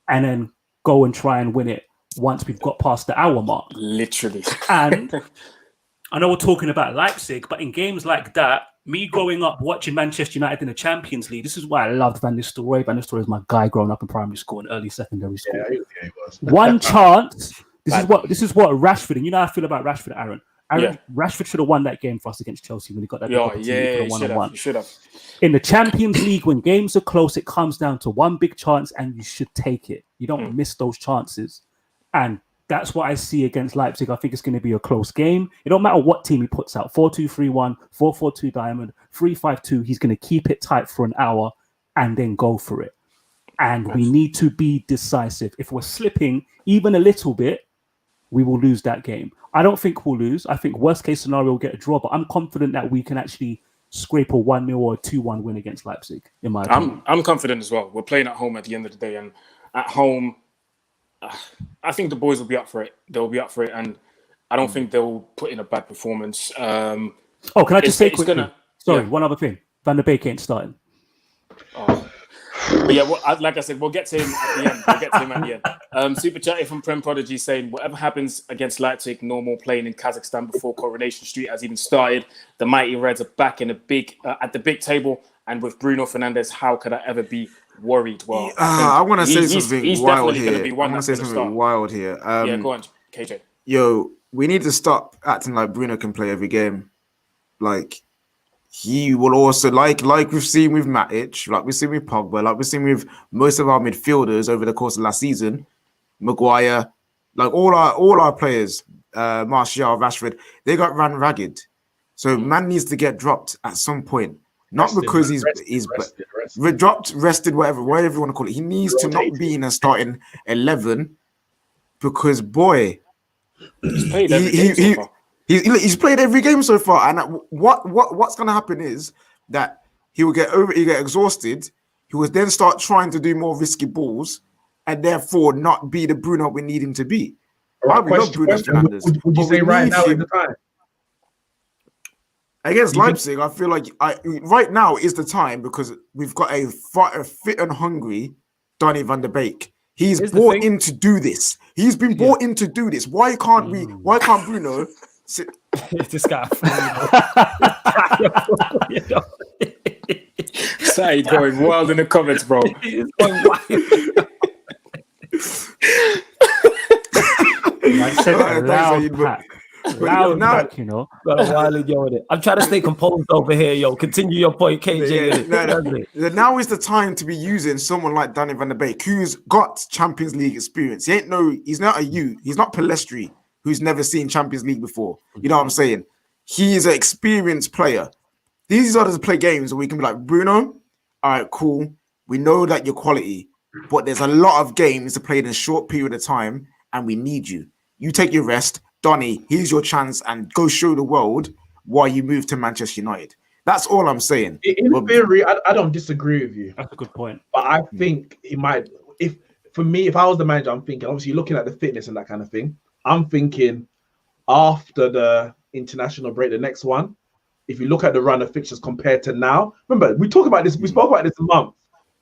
and then go and try and win it once we've got past the hour mark. Literally. And I know we're talking about Leipzig, but in games like that, me growing up watching Manchester United in the Champions League, this is why I loved Van Nistelrooy. Van Nistelrooy is my guy growing up in primary school and early secondary school. Yeah, he was. One chance. This is what Rashford, and you know how I feel about Rashford, Aaron. Rashford should have won that game for us against Chelsea when he got that big opportunity for the 1-on-1. He should have. In the Champions League, when games are close, it comes down to one big chance and you should take it. You don't miss those chances. And that's what I see against Leipzig. I think it's going to be a close game. It don't matter what team he puts out. 4-2-3-1, 4-4-2 diamond, 3-5-2. He's going to keep it tight for an hour and then go for it. And we need to be decisive. If we're slipping even a little bit, we will lose that game. I don't think we'll lose. I think worst case scenario, we'll get a draw. But I'm confident that we can actually scrape a 1-0 or a 2-1 win against Leipzig, in my opinion. I'm confident as well. We're playing at home at the end of the day. And at home, I think the boys will be up for it. They'll be up for it. And I don't think they'll put in a bad performance. Can I just say quickly? One other thing. Van der Beek ain't starting. But yeah, like I said, we'll get to him at the end. Super chatty from Prem Prodigy saying, whatever happens against Leipzig, normal playing in Kazakhstan before Coronation Street has even started. The mighty Reds are back in at the big table. And with Bruno Fernandes, how could I ever be worried? Well, I want to say something wild here. Yeah, go on, KJ. Yo, we need to stop acting like Bruno can play every game. Like, he will also, like we've seen with Matic, like we've seen with Pogba, like we've seen with most of our midfielders over the course of last season, Maguire, like all our players, Martial, Rashford, they got ran ragged. So man needs to get dropped at some point. Not because he's dropped, rested, whatever you want to call it. He needs to not be in a starting 11 because, boy, he's played every game so far. He's played every game so far, and what's going to happen is that he will get exhausted. He will then start trying to do more risky balls, and therefore not be the Bruno we need him to be. Right, we love Bruno Fernandes. Would you say right now is the time? Against Leipzig, I feel like right now is the time because we've got a fit and hungry Donny van der Beek. He's brought in to do this. He's been brought in to do this. Why can't Bruno? This guy. Say going wild in the comments, bro. He's going wild. I said that loud, Pat. Loud back, you know. I'm trying to stay composed over here, yo. Continue your point, KJ. Now is the time to be using someone like Donny van der Beek, who's got Champions League experience. He's not a youth. He's not Palestri, who's never seen Champions League before. You know what I'm saying? He is an experienced player. These are to play games where we can be like, Bruno, all right, cool. We know that you're quality, but there's a lot of games to play in a short period of time, and we need you. You take your rest. Donny, here's your chance and go show the world why you moved to Manchester United. That's all I'm saying. In theory, I don't disagree with you. That's a good point. But I think he might, if I was the manager, I'm thinking, obviously looking at the fitness and that kind of thing, I'm thinking after the international break, the next one, if you look at the run of fixtures compared to now, remember, we spoke about this a month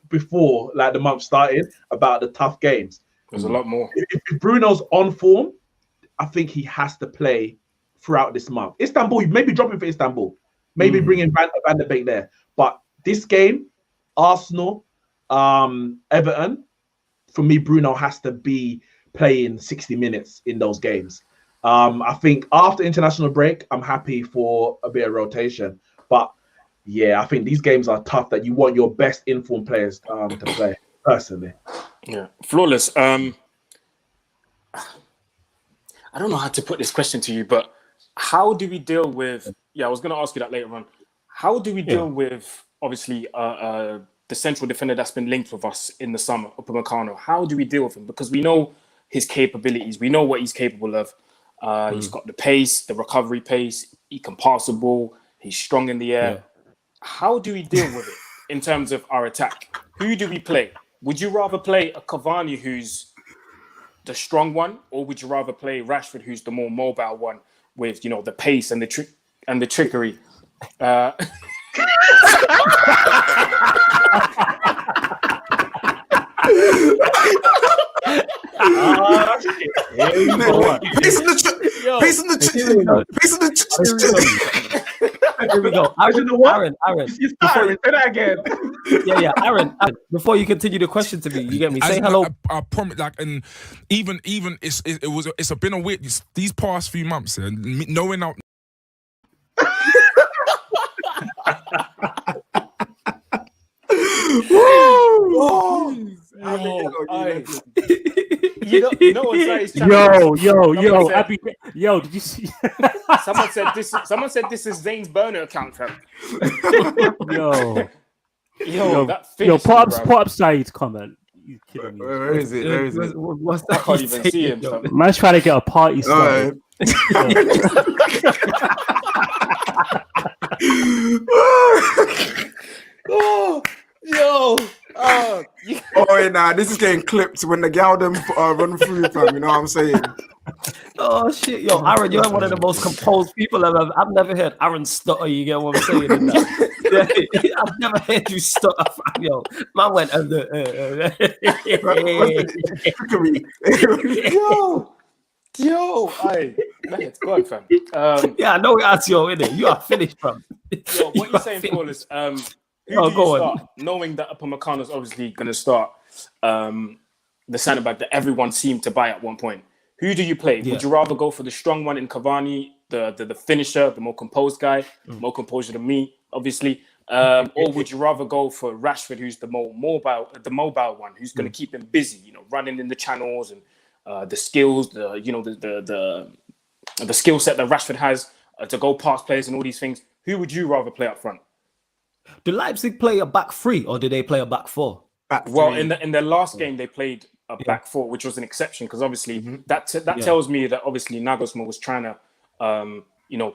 before, like the month started, about the tough games. There's a lot more. If Bruno's on form, I think he has to play throughout this month. Istanbul, maybe drop him for Istanbul. Maybe bring in Van der Beek there. But this game, Arsenal, Everton, for me, Bruno has to be playing 60 minutes in those games. I think after international break, I'm happy for a bit of rotation. But yeah, I think these games are tough that you want your best informed players to play, personally. Yeah. Flawless. I don't know how to put this question to you, but how do we deal with... Yeah, I was going to ask you that later on. How do we deal with, obviously, the central defender that's been linked with us in the summer, Upamecano? How do we deal with him? Because we know his capabilities. We know what he's capable of. He's got the pace, the recovery pace. He can pass the ball. He's strong in the air. Yeah. How do we deal with it in terms of our attack? Who do we play? Would you rather play a Cavani who's the strong one, or would you rather play Rashford, who's the more mobile one, with the pace and the trickery? Pace in Here we go. Aaron. Say that again. Yeah. Aaron, before you continue the question to me, you get me? Say hello. I promise, like, and even it's been a weird these past few months, and knowing out. You know what's nice? Yo, did you see? Someone said this is Zane's burner account, fam. Yo, that finished put up Saeed's comment. You kidding me? Where is it? What's I that? can't even see him. Fam. Man's trying to get a party started. This is getting clipped when the gal them run through, fam. You know what I'm saying? Oh shit, yo, Aaron, you're one of the most composed people I've never heard Aaron stutter. You get what I'm saying? I've never heard you stutter, fam. Yo, man went Yo, man, go on, fam. Yeah, I know that's your in it. You are finished, fam. Yo, what you saying, Paul, is who do you start? Knowing that Upamecano's obviously going to start the centre back that everyone seemed to buy at one point. Who do you play? Yeah. Would you rather go for the strong one in Cavani, the finisher, the more composed guy, more composure than me, obviously, or would you rather go for Rashford, who's the mobile one, who's going to keep him busy, running in the channels and the skills, the skill set that Rashford has to go past players and all these things? Who would you rather play up front? Do Leipzig play a back three or do they play a back four? Well, in their last game, they played a back four, which was an exception because obviously that tells me that obviously Nagelsmann was trying to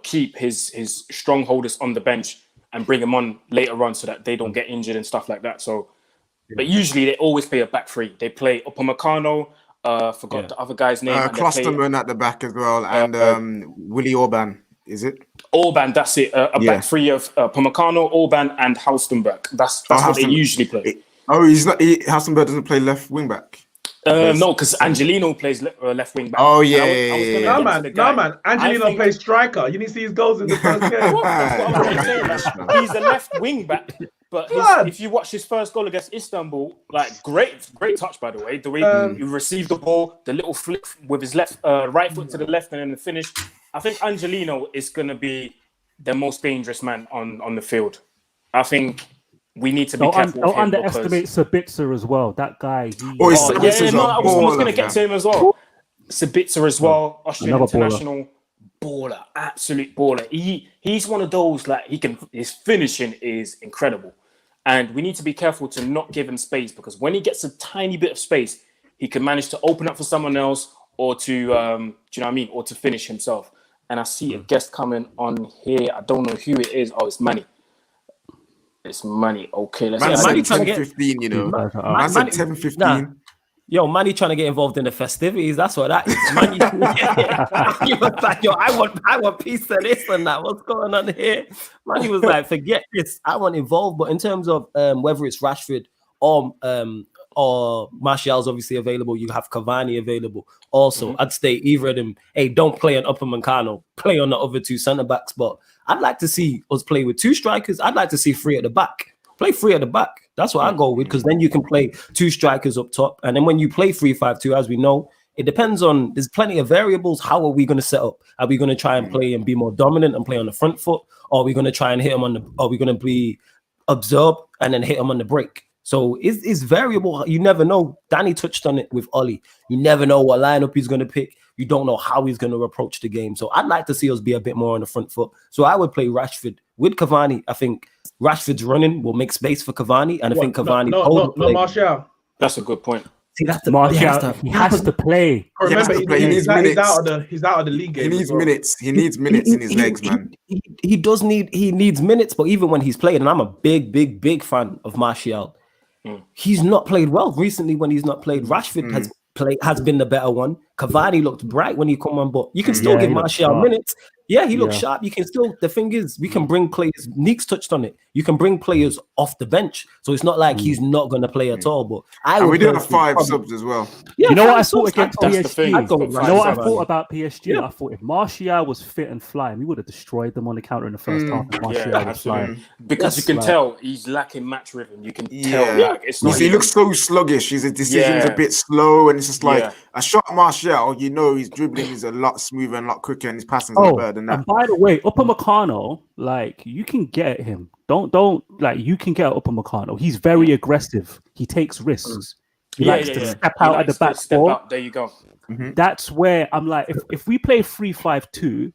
keep his strongholders on the bench and bring them on later on so that they don't get injured and stuff like that. So, but usually they always play a back three. They play Upamecano. Forgot the other guy's name. Clusterman at the back as well, and Willy Orban. Is it? Orban, that's it. Back three of Upamecano, Orban, and Halstenberg. That's what they usually play. He's not. Halstenberg doesn't play left wing back. No, because Angelino plays left wing back. Oh yeah. No man. Angelino plays striker. You need to see his goals in the first game. He's a left wing back. But if you watch his first goal against Istanbul, like great touch by the way. The way he received the ball, the little flick with his right foot to the left, and then the finish. I think Angelino is going to be the most dangerous man on the field. I think we need to be careful. Don't underestimate Sabitzer as well. That guy. I was going to get to him as well. Sabitzer as well. Austrian international baller, absolute baller. He's one of those his finishing is incredible, and we need to be careful to not give him space because when he gets a tiny bit of space, he can manage to open up for someone else or to do you know what I mean, or to finish himself. And I see a guest coming on here. I don't know who it is. Oh, it's Manny. It's Manny. Okay, let's see. Manny 10-15, you know. Man said 10-15. Nah. Yo, Manny trying to get involved in the festivities. That's what that is. Manny, he was like, yo, I want piece of this and that. What's going on here? Manny was like, forget this. I want involved. But in terms of whether it's Rashford or Martial's obviously available, you have Cavani available. Also, I'd say either of them, hey, don't play on Upamecano, play on the other two centre backs. But I'd like to see us play with two strikers. I'd like to see three at the back. Play three at the back. That's what I go with, because then you can play two strikers up top. And then when you play 3-5-2, as we know, it depends on, there's plenty of variables. How are we going to set up? Are we going to try and play and be more dominant and play on the front foot? Or are we going to try and hit them are we going to be absorb and then hit them on the break? So it's variable. You never know. Donny touched on it with Ollie. You never know what lineup he's going to pick. You don't know how he's going to approach the game. So I'd like to see us be a bit more on the front foot. So I would play Rashford with Cavani. I think Rashford's running will make space for Cavani. And I think Cavani... No, Martial. That's a good point. See, that's the Martial. He has to play. Remember, he's out of the league game. He needs minutes. He needs minutes in his legs, man. He needs minutes, but even when he's played, and I'm a big fan of Martial, he's not played well recently. When he's not played, Rashford has been the better one. Cavani looked bright when he come on, but you can still give Martial minutes. Yeah, he looks sharp. You can still. The thing is, we can bring players. Neeks touched on it. You can bring players off the bench, so it's not like he's not going to play at all. But we do have 5 subs as well. Yeah, you know what I thought against PSG? You know what I thought about PSG? Yeah. I thought if Martial was fit and flying, we would have destroyed them on the counter in the first half. Martial was flying. Because you can tell he's lacking match rhythm. You can tell. Like, it's not he looks so sluggish. His decision's a bit slow, and it's just like a shot Martial. You know, his dribbling is a lot smoother and a lot quicker, and his passing's a lot better than that. And by the way, Upamecano, like you can get at him. Don't like you can get at Upamecano. He's very aggressive. He takes risks. He likes to step out at the back four. There you go. That's where I'm like, if we play 3-5-2,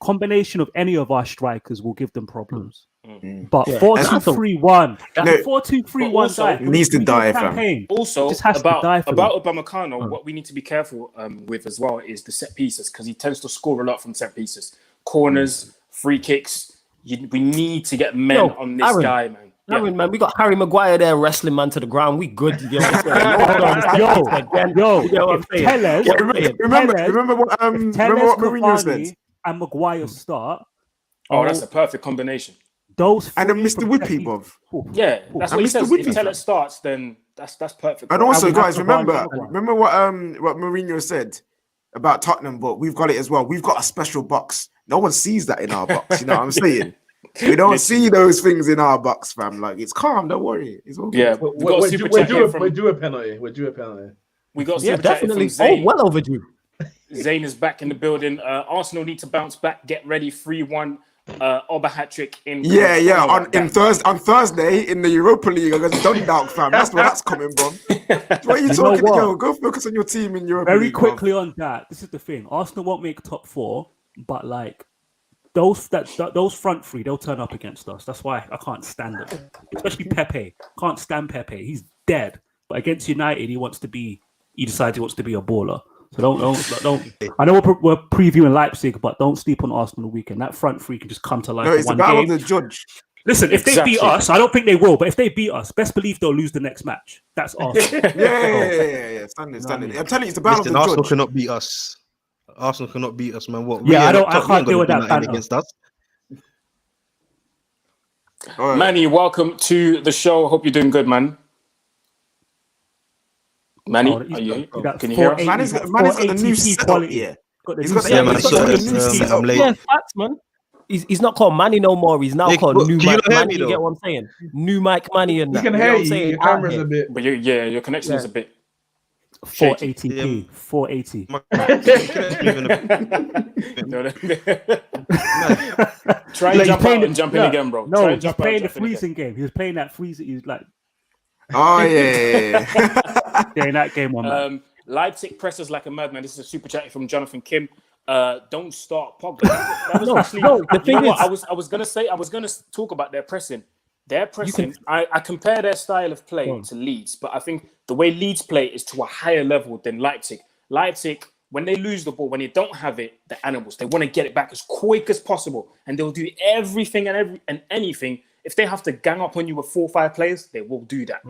combination of any of our strikers will give them problems. But 4-2-3-1, 4-2-3-1 guy needs to die. Also, about Upamecano, what we need to be careful with as well is the set pieces, because he tends to score a lot from set pieces, corners, free kicks. We need to get men on this guy, man. Man, we got Harry Maguire there wrestling man to the ground. We good. Remember what Mourinho said? And Maguire start. That's a perfect combination. Those and then Mr. Whippy, bruv. Yeah, that's what he says. If Teller starts, then that's perfect. And also, guys, remember what Mourinho said about Tottenham, but we've got it as well. We've got a special box. No one sees that in our box. You know what I'm saying? We don't see those things in our box, fam. Like, it's calm. Don't worry. It's all good. Yeah, we're due a penalty. We got definitely. Oh, well overdue. Zayn is back in the building. Arsenal need to bounce back. Get ready. 3-1. Oba hat trick in. On Thursday in the Europa League against Dundalk, fam. That's where that's coming from. What are you talking about? Yo, go focus on your team in Europa League. Very quickly on that. This is the thing. Arsenal won't make top 4, but like. Those front three, they'll turn up against us. That's why I can't stand them. Especially Pepe. Can't stand Pepe. He's dead. But against United, he decides he wants to be a baller. So don't. I know we're previewing Leipzig, but don't sleep on Arsenal weekend. That front three can just come to life. No, it's about the judge. Listen, if they beat us, I don't think they will. But if they beat us, best believe they'll lose the next match. That's Arsenal. Yeah. Standard. I'm telling you, it's the battle of the Arsenal judge. cannot beat us. Arsenal cannot beat us, man. What? I can't deal with that banter against us. Right. Manny, welcome to the show. Hope you're doing good, man. Manny, are you? Can you hear us? Man has got the new setup. Yeah. He's got the new setup. I'm late. Yeah, facts, man. He's not called Manny no more. He's now called New Mike Manny. You get what I'm saying? New Mike Manny and that. You can hear you. Your camera's a bit. But your connection is a bit. 480p, 480. Try and jump out and jump in again, bro. No, he's playing the freezing game. He was playing that freezing. He's like, oh yeah. In that game on. Leipzig presses like a madman. This is a super chat from Jonathan Kim. Don't start Pogba. The thing is, I was gonna talk about their pressing. Their pressing, I compare their style of play to Leeds, but I think the way Leeds play is to a higher level than Leipzig. Leipzig, when they lose the ball, when they don't have it, they're animals. They want to get it back as quick as possible, and they'll do everything and anything. If they have to gang up on you with 4 or 5 players, they will do that.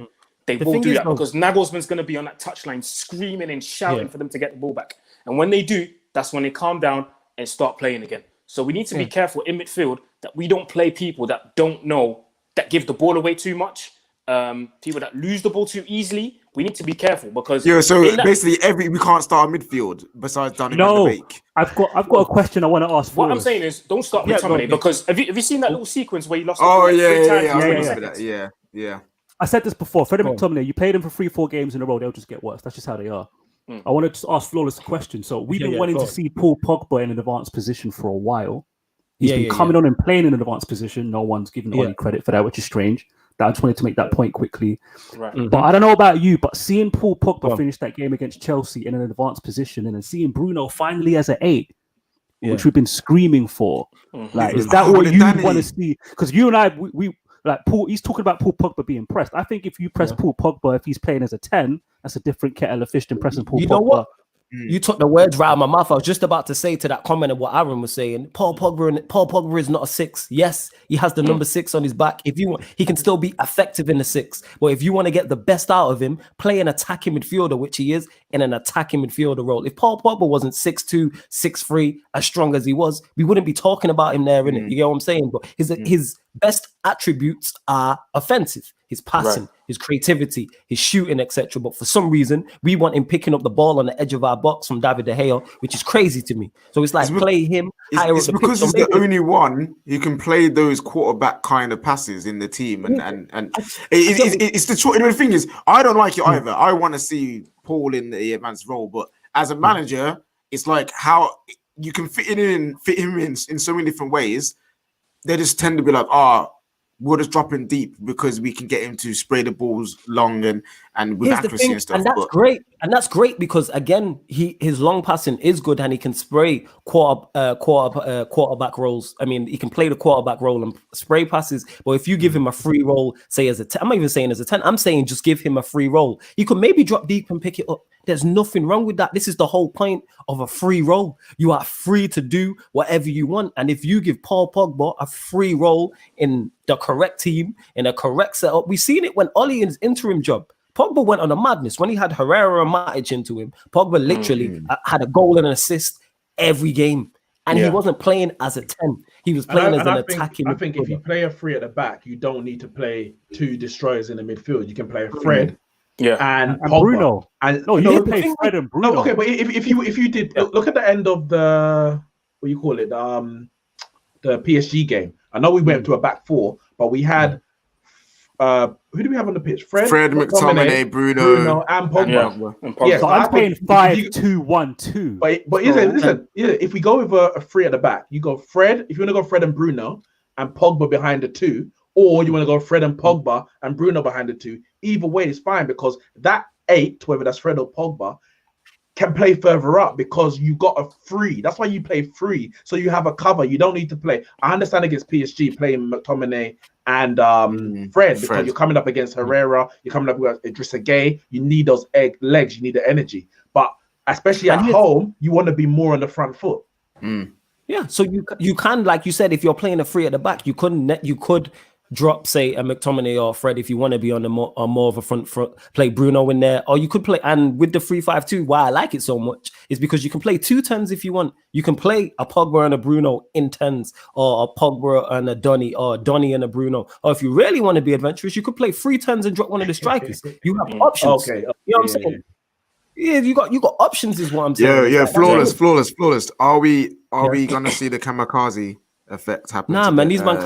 They will do that because Nagelsmann's going to be on that touchline screaming and shouting for them to get the ball back. And when they do, that's when they calm down and start playing again. So we need to be careful in midfield that we don't play people that don't know, that give the ball away too much, people that lose the ball too easily. We need to be careful because basically we can't start a midfield besides Donny and Beek. I've got a question I want to ask. What I'm saying is, don't start with McTominay because have you seen that little sequence where he lost? Yeah. I said this before. Fred McTominay, you played him for 3-4 games in a row, they'll just get worse. That's just how they are. I want to just ask Flawless a question. So we've been wanting to see Paul Pogba in an advanced position for a while. He's been coming on and playing in an advanced position. No one's given any credit for that, which is strange. I just wanted to make that point quickly. Right. But I don't know about you, but seeing Paul Pogba finish that game against Chelsea in an advanced position and then seeing Bruno finally as an 8, which we've been screaming for. Like, is that what you want to see? Because you and I, we like Paul, he's talking about Paul Pogba being pressed. I think if you press Paul Pogba, if he's playing as a 10, that's a different kettle of fish than pressing Paul Pogba You took the words right out of my mouth. I was just about to say to that comment of what Aaron was saying. Paul Pogba is not a 6. Yes, he has the number 6 on his back. If you want, he can still be effective in the 6. But if you want to get the best out of him, play an attacking midfielder, which he is, in an attacking midfielder role. If Paul Pogba wasn't 6'2", 6'3", as strong as he was, we wouldn't be talking about him there, innit? You get what I'm saying? But his best attributes are offensive. His passing, his creativity, his shooting, etc. But for some reason, we want him picking up the ball on the edge of our box from David De Gea, which is crazy to me. So it's like play him higher It's up the because pitch. he's the only one who can play those quarterback kind of passes in the team, and it's the choice. The thing is, I don't like it either. I want to see Paul in the advanced role, but as a manager, it's like how you can fit him in so many different ways. They just tend to be like, we'll just drop him deep because we can get him to spray the balls long and with accuracy and stuff. And that's great. And that's great because again, his long passing is good and he can spray quarterback roles. I mean, he can play the quarterback role and spray passes. But if you give him a free role, say as a 10, I'm not even saying as a 10, I'm saying just give him a free role. He could maybe drop deep and pick it up. There's nothing wrong with that. This is the whole point of a free role. You are free to do whatever you want. And if you give Paul Pogba a free role in the correct team, in a correct setup, we've seen it when Oli in his interim job. Pogba went on a madness. When he had Herrera and Matic into him, Pogba literally had a goal and an assist every game. And he wasn't playing as a 10. He was playing as an attacking. I think if you play a 3 at the back, you don't need to play 2 destroyers in the midfield. You can play Fred. And Bruno. You play Fred and Bruno. No, okay, but if you did look at the end of the the PSG game. I know we went to a back 4, but we had who do we have on the pitch? Fred McTominay, Bruno, and Pogba. Yeah, so I'm playing 5-2-1-2. But listen, if we go with a 3 at the back, you go Fred. If you want to go Fred and Bruno and Pogba behind the 2, or you want to go Fred and Pogba and Bruno behind the 2. Either way is fine because that 8, whether that's Fred or Pogba, can play further up because you got a free. That's why you play free. So you have a cover. You don't need to play. I understand against PSG playing McTominay and Fred because you're coming up against Herrera. You're coming up against Idrissa Gueye. You need those legs. You need the energy. But especially at home, you want to be more on the front foot. Yeah. So you can, like you said, if you're playing a 3 at the back, you could drop, say, a McTominay or Fred if you want to be on more of a front, play Bruno in there, or you could play, and with the 3-5-2, why I like it so much is because you can play 2 10s if you want. You can play a Pogba and a Bruno in 10s, or a Pogba and a Donny, or Donny and a Bruno, or if you really want to be adventurous, you could play 3 10s and drop one of the strikers. You have options. You know what I'm saying? Yeah, you got options is what I'm saying. Yeah, flawless. Are we gonna see the kamikaze effect happen? Nah, man, these man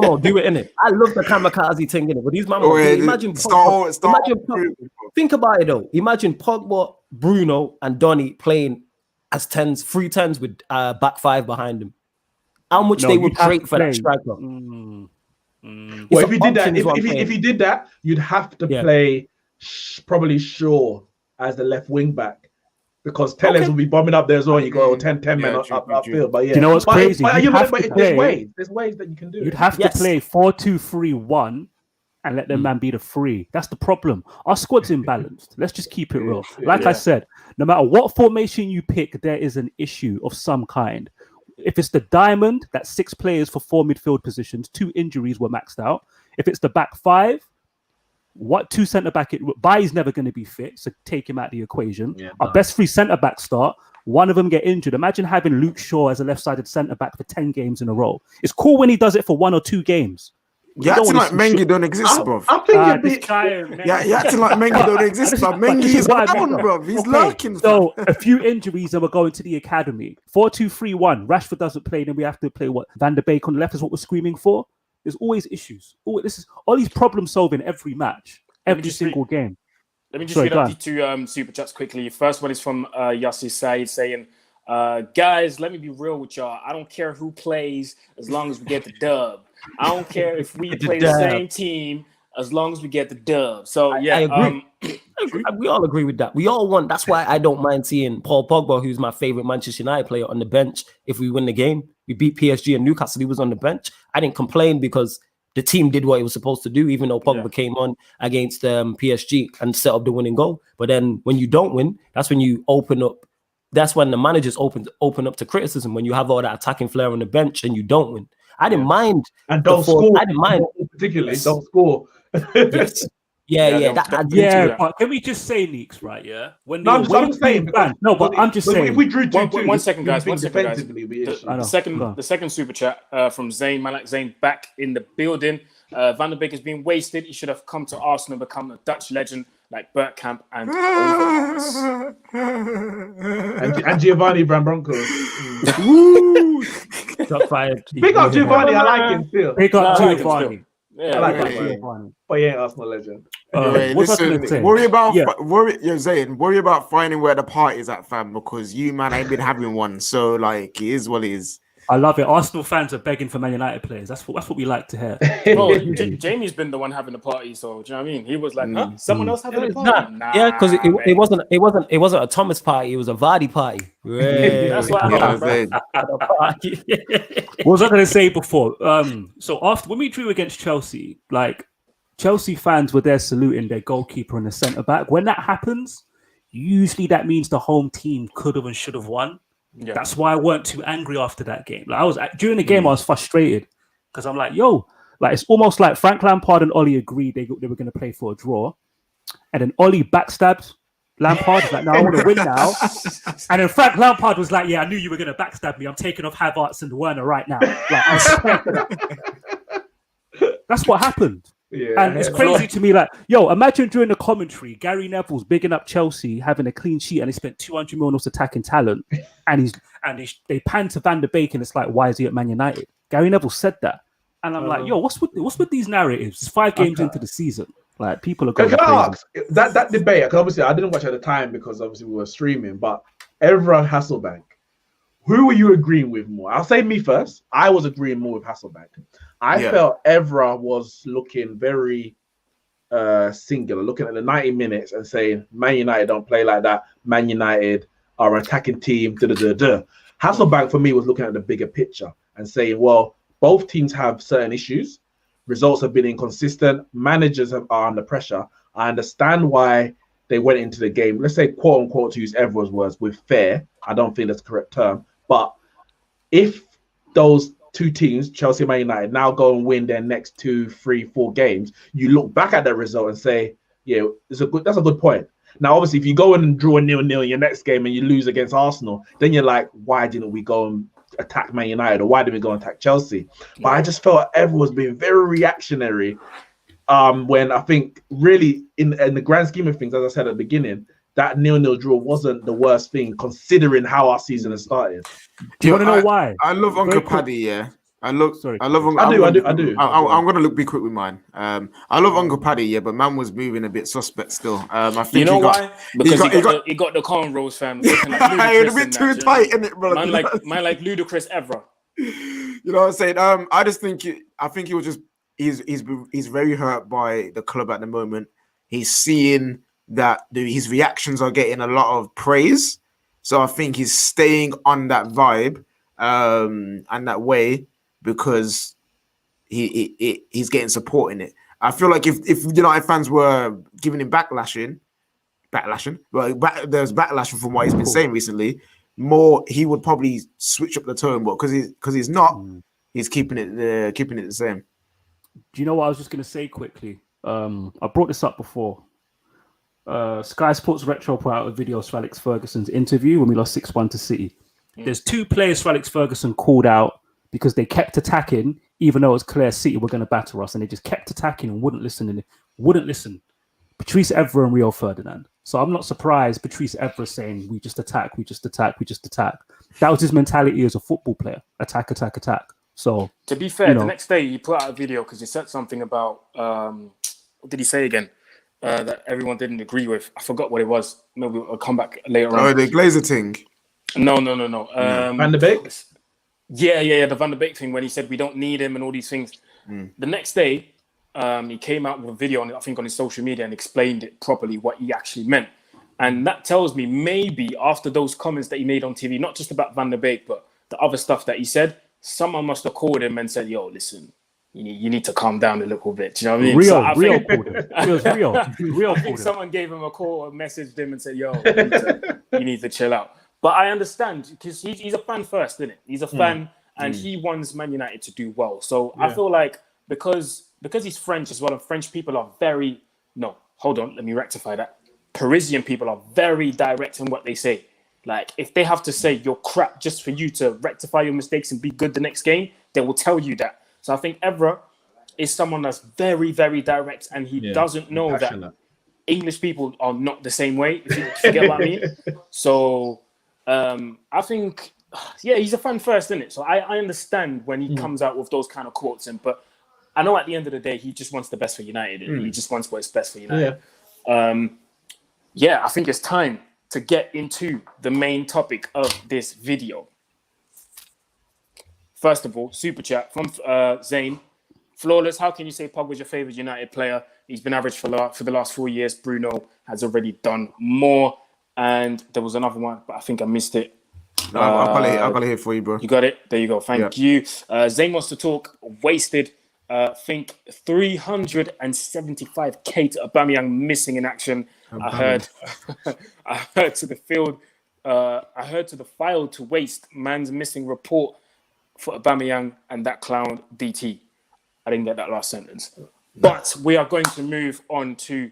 will do it, innit? I love the kamikaze thing, innit? But these man will imagine think about it though. Imagine Pogba, Bruno, and Donny playing as 10s, 3 10s with back 5 behind them. How much they would create for that striker. Well, if you did that, if you did that, you'd have to play probably Shaw as the left wing back. Because Tellez will be bombing up there as well. You go 10 men upfield. But you know what's crazy? There's ways that you can do it. You'd have to play 4-2-3-1 and let them man be the 3. That's the problem. Our squad's imbalanced. Let's just keep it real. Like I said, no matter what formation you pick, there is an issue of some kind. If it's the diamond, that's 6 players for 4 midfield positions. 2 injuries were maxed out. If it's the back 5, what 2 centre back? Baye's never going to be fit, so take him out of the equation. Our best 3 centre back start. One of them get injured. Imagine having Luke Shaw as a left-sided centre back for 10 games in a row. It's cool when he does it for 1 or 2 games. You're acting like Mengi don't exist, bro. I'm thinking you're acting like Mengi don't exist, bro. Mengi is gone, bro. He's lurking. So a few injuries and we're going to the academy. 4-2-3-1. Rashford doesn't play, then we have to play Van der Beek on the left is what we're screaming for. There's always issues. This is all these problem solving every match, every single game. Let me just read up the 2 super chats quickly. First one is from Yassi Said saying, guys, let me be real with y'all. I don't care who plays as long as we get the dub. I don't care if we play the same team as long as we get the dub. So yeah, I agree. We all agree with that. We all want. That's why I don't mind seeing Paul Pogba, who's my favorite Manchester United player, on the bench if we win the game. We beat PSG and Newcastle. He was on the bench. I didn't complain because the team did what it was supposed to do, even though Pogba came on against PSG and set up the winning goal. But then when you don't win, that's when you open up. That's when the managers open up to criticism, when you have all that attacking flair on the bench and you don't win. I didn't mind. And don't score. I didn't mind. Particularly, don't score. Yes. Yeah. But can we just say, Neeks, right? Yeah. I'm just saying. I'm just saying. If we drew 2-2, one second, guys. The second super chat from Zayn, man like Zayn, back in the building. Van der Beek has been wasted. He should have come to Arsenal and become a Dutch legend like Bergkamp and and Giovanni Brambronco. Got fired. Big up Giovanni. I like him still. Big up Giovanni. I like Giovanni. But he ain't Arsenal legend. Worry about Zayn. Worry about finding where the party's at, fam, because you man ain't been having one. So like, it is what it is. I love it. Arsenal fans are begging for Man United players. That's what we like to hear. Jamie's been the one having the party, so do you know what I mean? He was like, someone else having a party? Yeah, because it wasn't a Thomas party, it was a Vardy party. That's what I mean. What was I going to say before? So after when we drew against Chelsea, like Chelsea fans were there saluting their goalkeeper and the centre back. When that happens, usually that means the home team could have and should have won. Yeah. That's why I weren't too angry after that game. Like I was during the game, I was frustrated because I'm like, like it's almost like Frank Lampard and Ollie agreed they were going to play for a draw, and then Ollie backstabbed Lampard. Like, no, I want to win now. And then Frank Lampard was like, yeah, I knew you were going to backstab me. I'm taking off Havertz and Werner right now. Like, I was scared for that. That's what happened. Yeah, and it's crazy to me, like, imagine during the commentary, Gary Neville's bigging up Chelsea having a clean sheet and he spent 200 million on attacking talent, and they pan to Van der Beek and it's like, why is he at Man United? Gary Neville said that, and I'm like, what's with these narratives? 5 games into the season, like people are going. Can I ask that debate? Because obviously I didn't watch at the time because obviously we were streaming, but Evra Hasselbank. Who were you agreeing with more? I'll say me first. I was agreeing more with Hasselbank. I felt Evra was looking very singular, looking at the 90 minutes and saying, Man United don't play like that. Man United are an attacking team. Hasselbank, for me, was looking at the bigger picture and saying, well, both teams have certain issues. Results have been inconsistent. Managers are under pressure. I understand why they went into the game, let's say, quote unquote, to use Evra's words, with fair. I don't think that's the correct term. But if those two teams, Chelsea and Man United, now go and win their next 2, 3, 4 games, you look back at that result and say, yeah, that's a good point. Now, obviously, if you go in and draw a 0-0 in your next game and you lose against Arsenal, then you're like, why didn't we go and attack Man United, or why didn't we go and attack Chelsea? But I just felt everyone was being very reactionary when I think really in the grand scheme of things, as I said at the beginning, that 0-0 draw wasn't the worst thing considering how our season has started. Do you want to know why? I love Uncle Paddy, yeah. I do. I'm gonna be quick with mine. I love Uncle Paddy, yeah, but man was moving a bit suspect still. I think why? Because he got the cornrows, fam. It was a bit too tight, isn't it, bro? Man like ludicrous Evra. You know what I'm saying? I just think he was just he's very hurt by the club at the moment. He's seeing that his reactions are getting a lot of praise, so I think he's staying on that vibe and that way because he's getting support in it. I feel like if United fans were giving him backlashing, well, there's backlash from what he's been saying recently. More, he would probably switch up the tone, but because he's not, he's keeping it the same. Do you know what I was just going to say quickly? I brought this up before. Sky Sports Retro put out a video of Sir Alex Ferguson's interview when we lost 6-1 to City. There's 2 players Sir Alex Ferguson called out because they kept attacking, even though it was clear City were going to batter us, and they just kept attacking and wouldn't listen. Patrice Evra and Rio Ferdinand. So I'm not surprised Patrice Evra saying we just attack. That was his mentality as a football player. Attack. So to be fair, the next day he put out a video because he said something about what did he say again? That everyone didn't agree with. I forgot what it was. Maybe we'll come back later on. Oh, the Glazer thing. No. Van der Beek? Yeah, the Van der Beek thing when he said we don't need him and all these things. The next day, he came out with a video on his social media and explained it properly what he actually meant. And that tells me maybe after those comments that he made on TV, not just about Van der Beek, but the other stuff that he said, someone must have called him and said, yo, listen, you need to calm down a little bit. Do you know what I mean? Rio called him. It was Rio. I think someone gave him a call or messaged him and said, "Yo, you need to chill out." But I understand because he's a fan first, isn't it? He's a fan, and he wants Man United to do well. So I feel like because he's French as well, and French people are hold on, let me rectify that. Parisian people are very direct in what they say. Like, if they have to say you're crap just for you to rectify your mistakes and be good the next game, they will tell you that. So I think Evra is someone that's very, very direct, and he doesn't know that English people are not the same way, if you get what I mean. So I think, he's a fan first, isn't it? So I understand when he comes out with those kind of quotes, but I know at the end of the day, he just wants the best for United. He just wants what's best for United. I think it's time to get into the main topic of this video. First of all, super chat from Zane. Flawless, how can you say Pogba was your favourite United player? He's been average for the last 4 years. Bruno has already done more. And there was another one, but I think I missed it. No, I'll got it here for you, bro. You got it? There you go. Thank you. Zane wants to talk. Wasted. Think 375k to Aubameyang missing in action. I heard to the field. I heard to the file to waste. Man's missing report for Aubameyang and that clown DT. I didn't get that last sentence. But we are going to move on to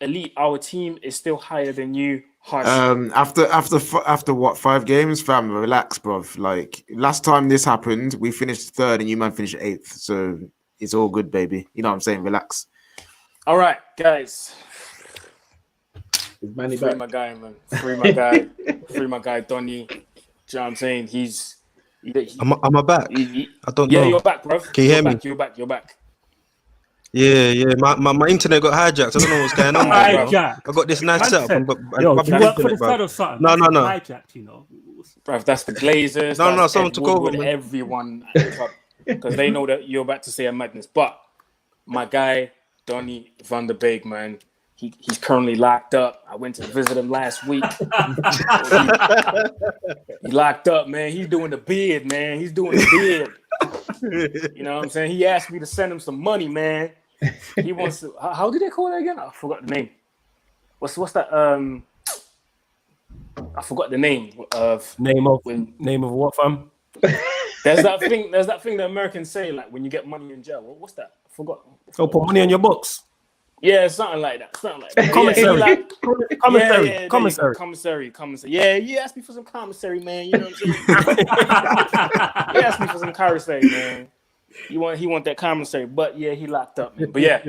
Elite. Our team is still higher than you. After what, 5 games, fam? Relax, bruv. Like, last time this happened, we finished 3rd and you man finished 8th. So it's all good, baby. You know what I'm saying? Relax. All right, guys. Is Manny Free back? my guy, man. Free my guy. Free my guy, Donny. Do you know what I'm saying? Am I back? I don't know. Yeah, you're back, bro. Can you hear me? You're back. Yeah. My internet got hijacked. I don't know what's going on. Hijacked. I got this nice setup. You work for the side or something? No. Hijacked, you know. Bro, that's the Glazers. No, someone took over. Everyone at the club, because they know that you're about to say a madness. But my guy, Donny van der Beek, man, he's currently locked up. I went to visit him last week. He locked up, man. He's doing the bid, man. He's doing the bid. You know what I'm saying? He asked me to send him some money, man. He wants to. How did they call it again? I forgot the name. What's that? I forgot the name of what, fam? There's that thing that Americans say, like when you get money in jail. What's that? I forgot. Oh, put money on your books. Yeah, something like that. Commissary. Yeah, you asked me for some commissary, man. You know what I'm saying? You asked me for some commissary, man. He want that commissary, but yeah, he locked up, man. But yeah,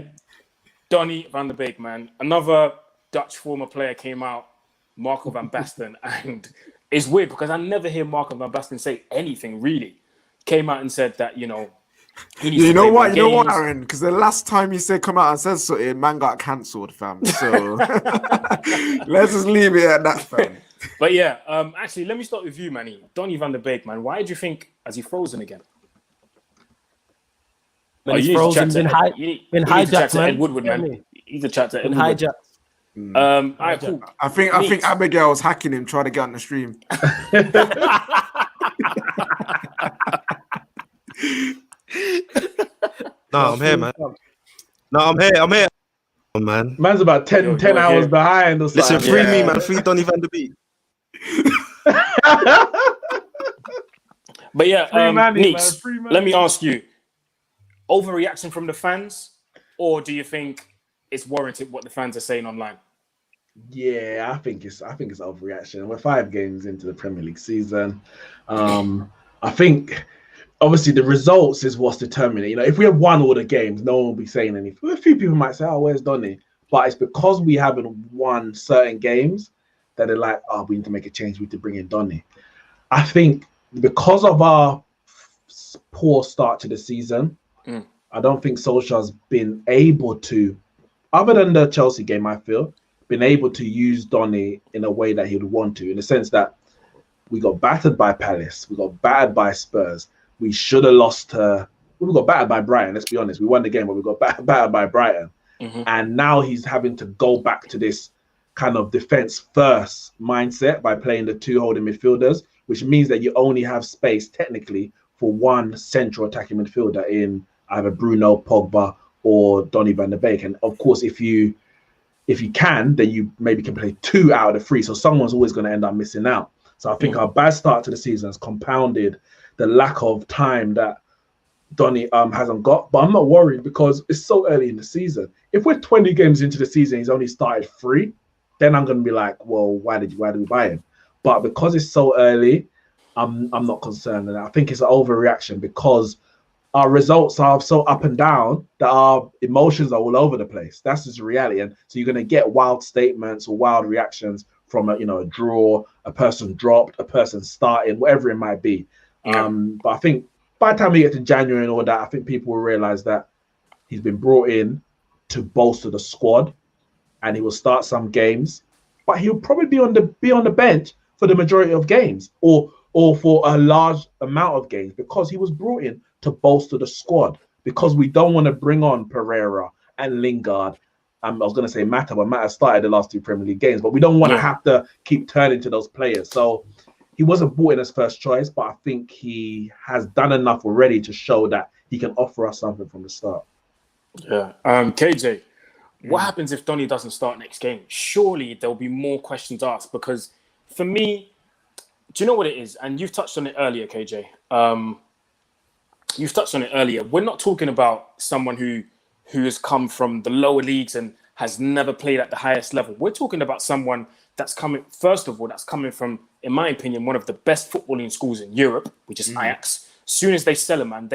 Donny van der Beek, man. Another Dutch former player came out, Marco van Basten, and it's weird because I never hear Marco van Basten say anything really. Came out and said that, you know, you know what, Aaron? Because the last time you said come out and said something, man got cancelled, fam. So let's just leave it at that, fam. But yeah, actually, let me start with you, Manny. Donny van der Beek, man. Why do you think has he frozen again? He's frozen, been hijacked, man. Ed Woodward, man. He's a chat to Ed Woodward. Hijacked. All right, cool. I think Abigail was hacking him, trying to get on the stream. No, I'm here, man. I'm here. Oh, man. Man's about 10 hours behind. Listen, free me, man. Free Donny van der Beek. But yeah, Neeks, let me ask you, overreaction from the fans, or do you think it's warranted what the fans are saying online? Yeah, I think it's overreaction. We're 5 games into the Premier League season. I think obviously the results is what's determining. You know, if we have won all the games, no one will be saying anything. A few people might say, "Oh, where's Donny?" But it's because we haven't won certain games that they're like, "Oh, we need to make a change. We need to bring in Donny." I think because of our poor start to the season, I don't think Solskjaer's been able to, other than the Chelsea game, I feel, been able to use Donny in a way that he would want to, in the sense that we got battered by Palace, we got battered by Spurs, we should have lost to, we got battered by Brighton, let's be honest. We won the game, but we got battered by Brighton. And now he's having to go back to this kind of defense-first mindset by playing the 2 holding midfielders, which means that you only have space, technically, for 1 central attacking midfielder in either Bruno, Pogba, or Donny van der Beek. And of course, if you can, then you maybe can play 2 out of the 3. So someone's always going to end up missing out. So I think our bad start to the season has compounded the lack of time that Donny hasn't got. But I'm not worried because it's so early in the season. If we're 20 games into the season, he's only started 3, then I'm going to be like, well, why did we buy him? But because it's so early, I'm not concerned. And I think it's an overreaction because our results are so up and down that our emotions are all over the place. That's just reality. And so you're going to get wild statements or wild reactions from a draw, a person dropped, a person starting, whatever it might be. But I think by the time we get to January and all that, I think people will realize that he's been brought in to bolster the squad, and he will start some games, but he'll probably be on the bench for the majority of games, or for a large amount of games, because he was brought in to bolster the squad. Because we don't want to bring on Pereira and Lingard. I was going to say Mata, but Mata started the last 2 Premier League games, but we don't want to have to keep turning to those players. So he wasn't brought in as first choice, but I think he has done enough already to show that he can offer us something from the start. Yeah. KJ, what happens if Donny doesn't start next game? Surely there'll be more questions asked, because for me, do you know what it is? And you've touched on it earlier, KJ. We're not talking about someone who has come from the lower leagues and has never played at the highest level. We're talking about someone that's coming from, in my opinion, one of the best footballing schools in Europe, which is Ajax. As soon as they sell a man,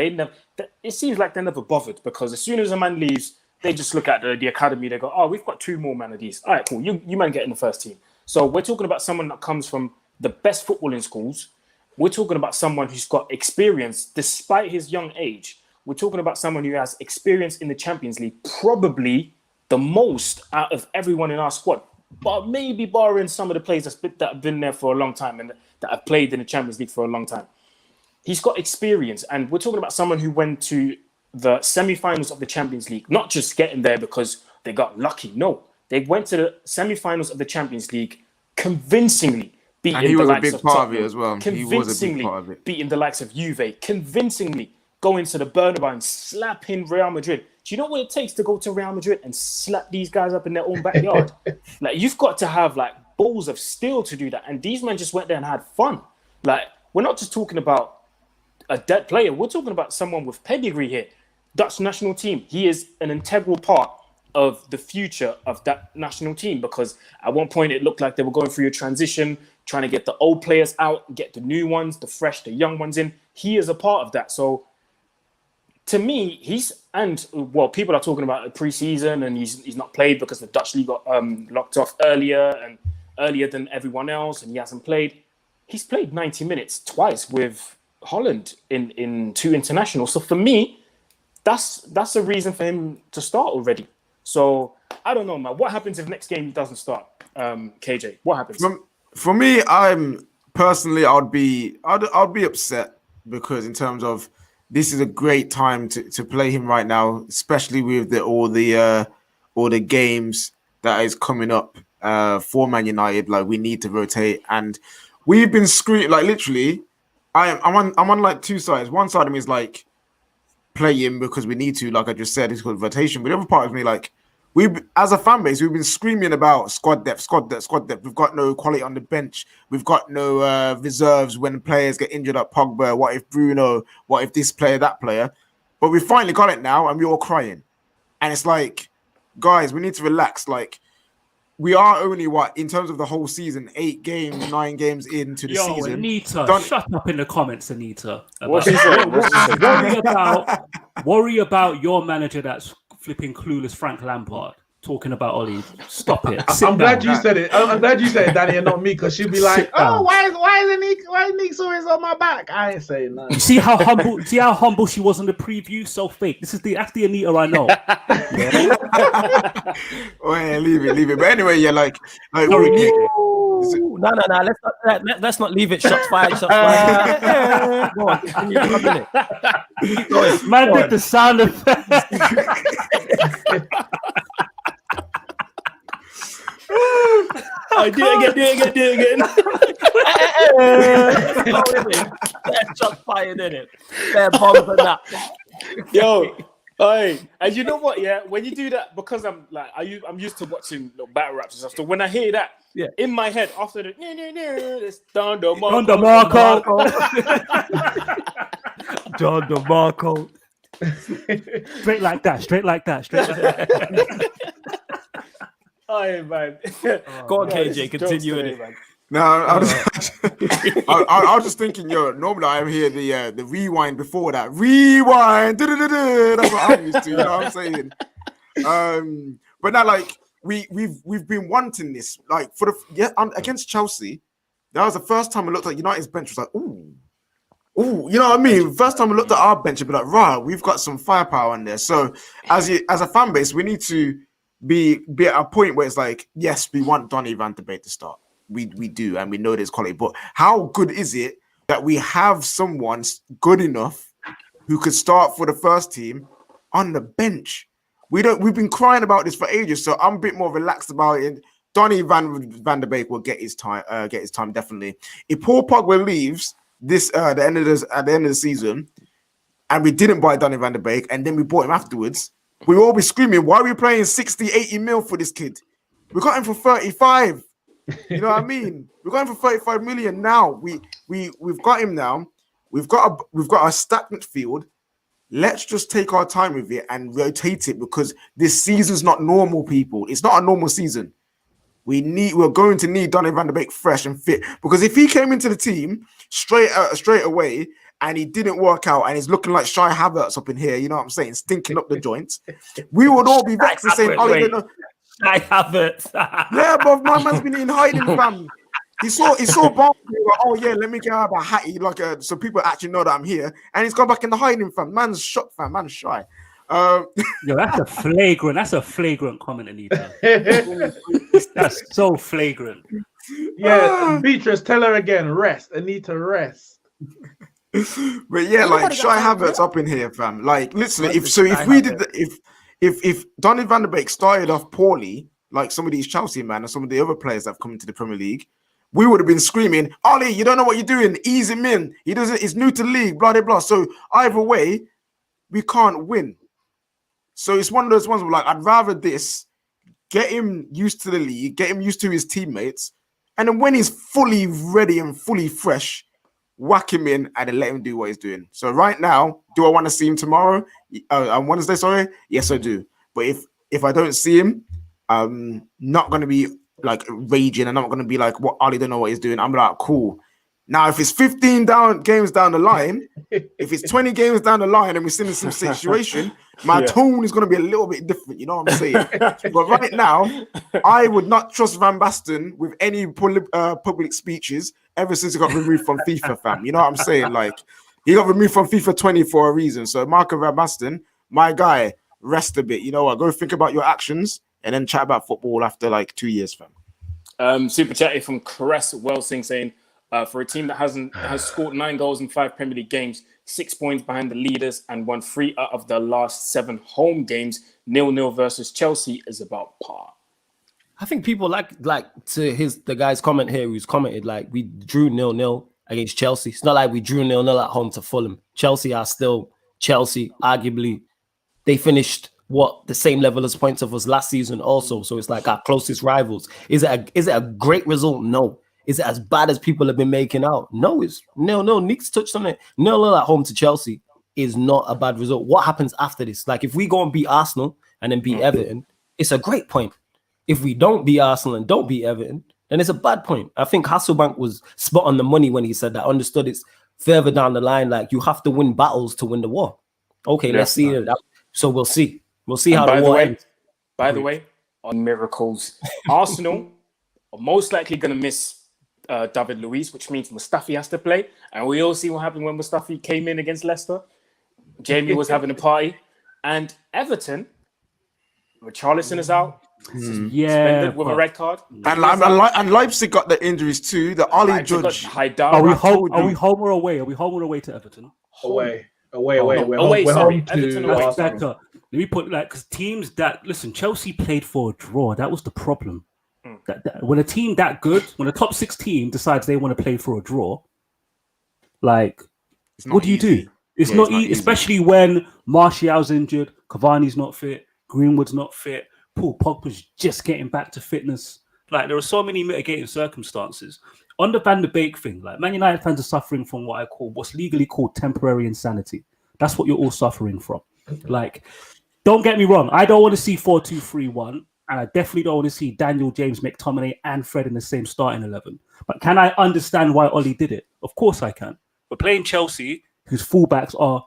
it seems like they're never bothered, because as soon as a man leaves, they just look at the academy, they go, oh, we've got 2 more man of these. All right, cool, you man get in the first team. So we're talking about someone that comes from the best footballing schools. We're talking about someone who's got experience despite his young age. We're talking about someone who has experience in the Champions League, probably the most out of everyone in our squad, but maybe barring some of the players that have been there for a long time and that have played in the Champions League for a long time. He's got experience, and we're talking about someone who went to the semi-finals of the Champions League, not just getting there because they got lucky. No, they went to the semi-finals of the Champions League convincingly, beating and he the was a likes big of part Tottenham, of it as well. He was a big part of it. beating the likes of Juve, convincingly going to the Bernabeu and slapping Real Madrid. Do you know what it takes to go to Real Madrid and slap these guys up in their own backyard? Like, you've got to have like balls of steel to do that. And these men just went there and had fun. Like, we're not just talking about a dead player. We're talking about someone with pedigree here. Dutch national team. He is an integral part of the future of that national team, because at one point it looked like they were going through a transition, trying to get the old players out, get the new ones, the fresh, the young ones in. He is a part of that. So to me, people are talking about the pre-season and he's not played because the Dutch league got locked off earlier than everyone else, and he hasn't played. He's played 90 minutes twice with Holland in 2 internationals. So for me, that's a reason for him to start already. So I don't know, man. What happens if next game he doesn't start? KJ, what happens? For me, I'd be upset, because in terms of, this is a great time to play him right now, especially with all the games that is coming up for Man United. Like, we need to rotate, and we've been screwed. Like, literally, I'm on like 2 sides. One side of me is like, play him because we need to, like I just said, it's called rotation. But the other part of me, like, as a fan base, we've been screaming about squad depth. We've got no quality on the bench. We've got no reserves when players get injured at Pogba. What if Bruno? What if this player, that player? But we finally got it now, and we're all crying. And it's like, guys, we need to relax. Like, we are only, in terms of the whole season, 8 games, 9 games into the season. Anita, shut up in the comments, Anita. Worry about your manager that's flipping clueless Frank Lampard talking about Ollie. Stop it. I'm glad you said it. I'm glad you said it, Danny, and not me, because she'd be like, "Oh, why is Nick always on my back?" I ain't saying nothing. You see how humble she was on the preview? So fake. That's the Anita I know. Oh, yeah, leave it. But anyway, yeah, like no. Let's not leave it. Shots fired. Go on. Keep going. Man did the sound effect. Do it again. Shots fired, in it. They're bombs and that. Yo, hey, and you know what? Yeah, when you do that, because I'm used to watching battle raps and stuff. So when I hear that, in my head after the it's Don DeMarco. John DeMarco. Straight like that. Oh man. Go on, KJ, continue it. No, I was just thinking, normally I hear the rewind before that. Rewind. That's what I'm used to, you know what I'm saying? But now, like, we've been wanting this. Like, against Chelsea, that was the first time I looked at United's bench, was like, ooh, you know what I mean? First time we looked at our bench and be like, right, we've got some firepower in there. So as a fan base, we need to be at a point where it's like, yes, we want Donny van de Beek to start. We do, and we know there's quality. But how good is it that we have someone good enough who could start for the first team on the bench? We've been crying about this for ages, so I'm a bit more relaxed about it. Donny van de Beek will get his time definitely. If Paul Pogba leaves at the end of the season, and we didn't buy Donny van de Beek, and then we bought him afterwards, we will all be screaming, why are we paying 60, 80 mil for this kid? We got him for 35. You know what I mean? We got him for 35 million now. We've got him now. We've got a stagnant field. Let's just take our time with it and rotate it, because this season's not normal, people. It's not a normal season. We're going to need Donny van de Beek fresh and fit, because if he came into the team straight away and he didn't work out and he's looking like Shy Havertz up in here, you know what I'm saying, stinking up the joints, we would all be vexed and saying, I have it. Yeah, but my man's been in hiding, fam. He saw Barkley, like, oh yeah, let me get out of a hattie, so people actually know that I'm here, and he's gone back in the hiding, fam. Man's shocked, fam. Man's shy. Yo, that's a flagrant comment, Anita. That's so flagrant. Yeah, Beatrice, tell her again. Rest, Anita, rest. But yeah, like Shy Havertz up in here, fam. Like literally, if Donny van de Beek started off poorly, like some of these Chelsea man and some of the other players that have come into the Premier League, we would have been screaming, Ollie, you don't know what you're doing. Ease him in. He's new to the league, blah, blah, blah. So either way, we can't win. So it's one of those ones where, like, I'd rather get him used to the league, get him used to his teammates, and then when he's fully ready and fully fresh, whack him in and then let him do what he's doing. So right now, do I want to see him tomorrow? On Wednesday, sorry? Yes, I do. But if I don't see him, I'm not going to be like raging. I'm not going to be like, what, Ollie don't know what he's doing. I'm like, cool. Now, if it's 15 games down the line, if it's 20 games down the line and we're still in some situation, my tone is going to be a little bit different. You know what I'm saying? But right now, I would not trust Van Basten with any public speeches ever since he got removed from FIFA, fam. You know what I'm saying? Like, he got removed from FIFA 20 for a reason. So, Marco Van Basten, my guy, rest a bit. You know what? Go think about your actions and then chat about football after like 2 years, fam. Super chatty from Cress Welsing saying, for a team that has scored 9 goals in 5 Premier League games, 6 points behind the leaders, and won 3 out of the last 7 home games, 0-0 versus Chelsea is about par. I think people like to the guy's comment here who's commented, like, we drew 0-0 against Chelsea. It's not like we drew 0-0 at home to Fulham. Chelsea are still Chelsea. Arguably, they finished the same level as points of us last season also. So it's like our closest rivals. Is it a great result? No. Is it as bad as people have been making out? No, it's 0-0. Nick's touched on it. 0-0 at home to Chelsea is not a bad result. What happens after this? Like, if we go and beat Arsenal and then beat Everton, it's a great point. If we don't beat Arsenal and don't beat Everton, then it's a bad point. I think Hasselbank was spot on the money when he said that. Understood it's further down the line. Like, you have to win battles to win the war. Okay, let's see it. So we'll see. We'll see how the war ends. By the way, on miracles, Arsenal are most likely going to miss David Luiz, which means Mustafi has to play. And we all see what happened when Mustafi came in against Leicester. Jamie was having a party. And Everton, Richarlison is out. Suspended with a red card. And Leipzig got the injuries too. The Ollie Judge. Are we home or away? Are we home or away to Everton? Away. Everton away. Better. Let me put because teams that listen, Chelsea played for a draw. That was the problem. That when a team that good, when a top 6 team decides they want to play for a draw, like, what do you do? It's Yeah, not it's not easy, easy. especially when Martial's injured, Cavani's not fit, Greenwood's not fit, Paul Pogba's just getting back to fitness. Like, there are so many mitigating circumstances. On the Van de Beek thing, like, Man United fans are suffering from what's legally called temporary insanity. That's what you're all suffering from. Like, don't get me wrong, I don't want to see 4-2-3-1, and I definitely don't want to see Daniel, James, McTominay, and Fred in the same starting 11. But can I understand why Ollie did it? Of course I can. We're playing Chelsea, whose fullbacks are,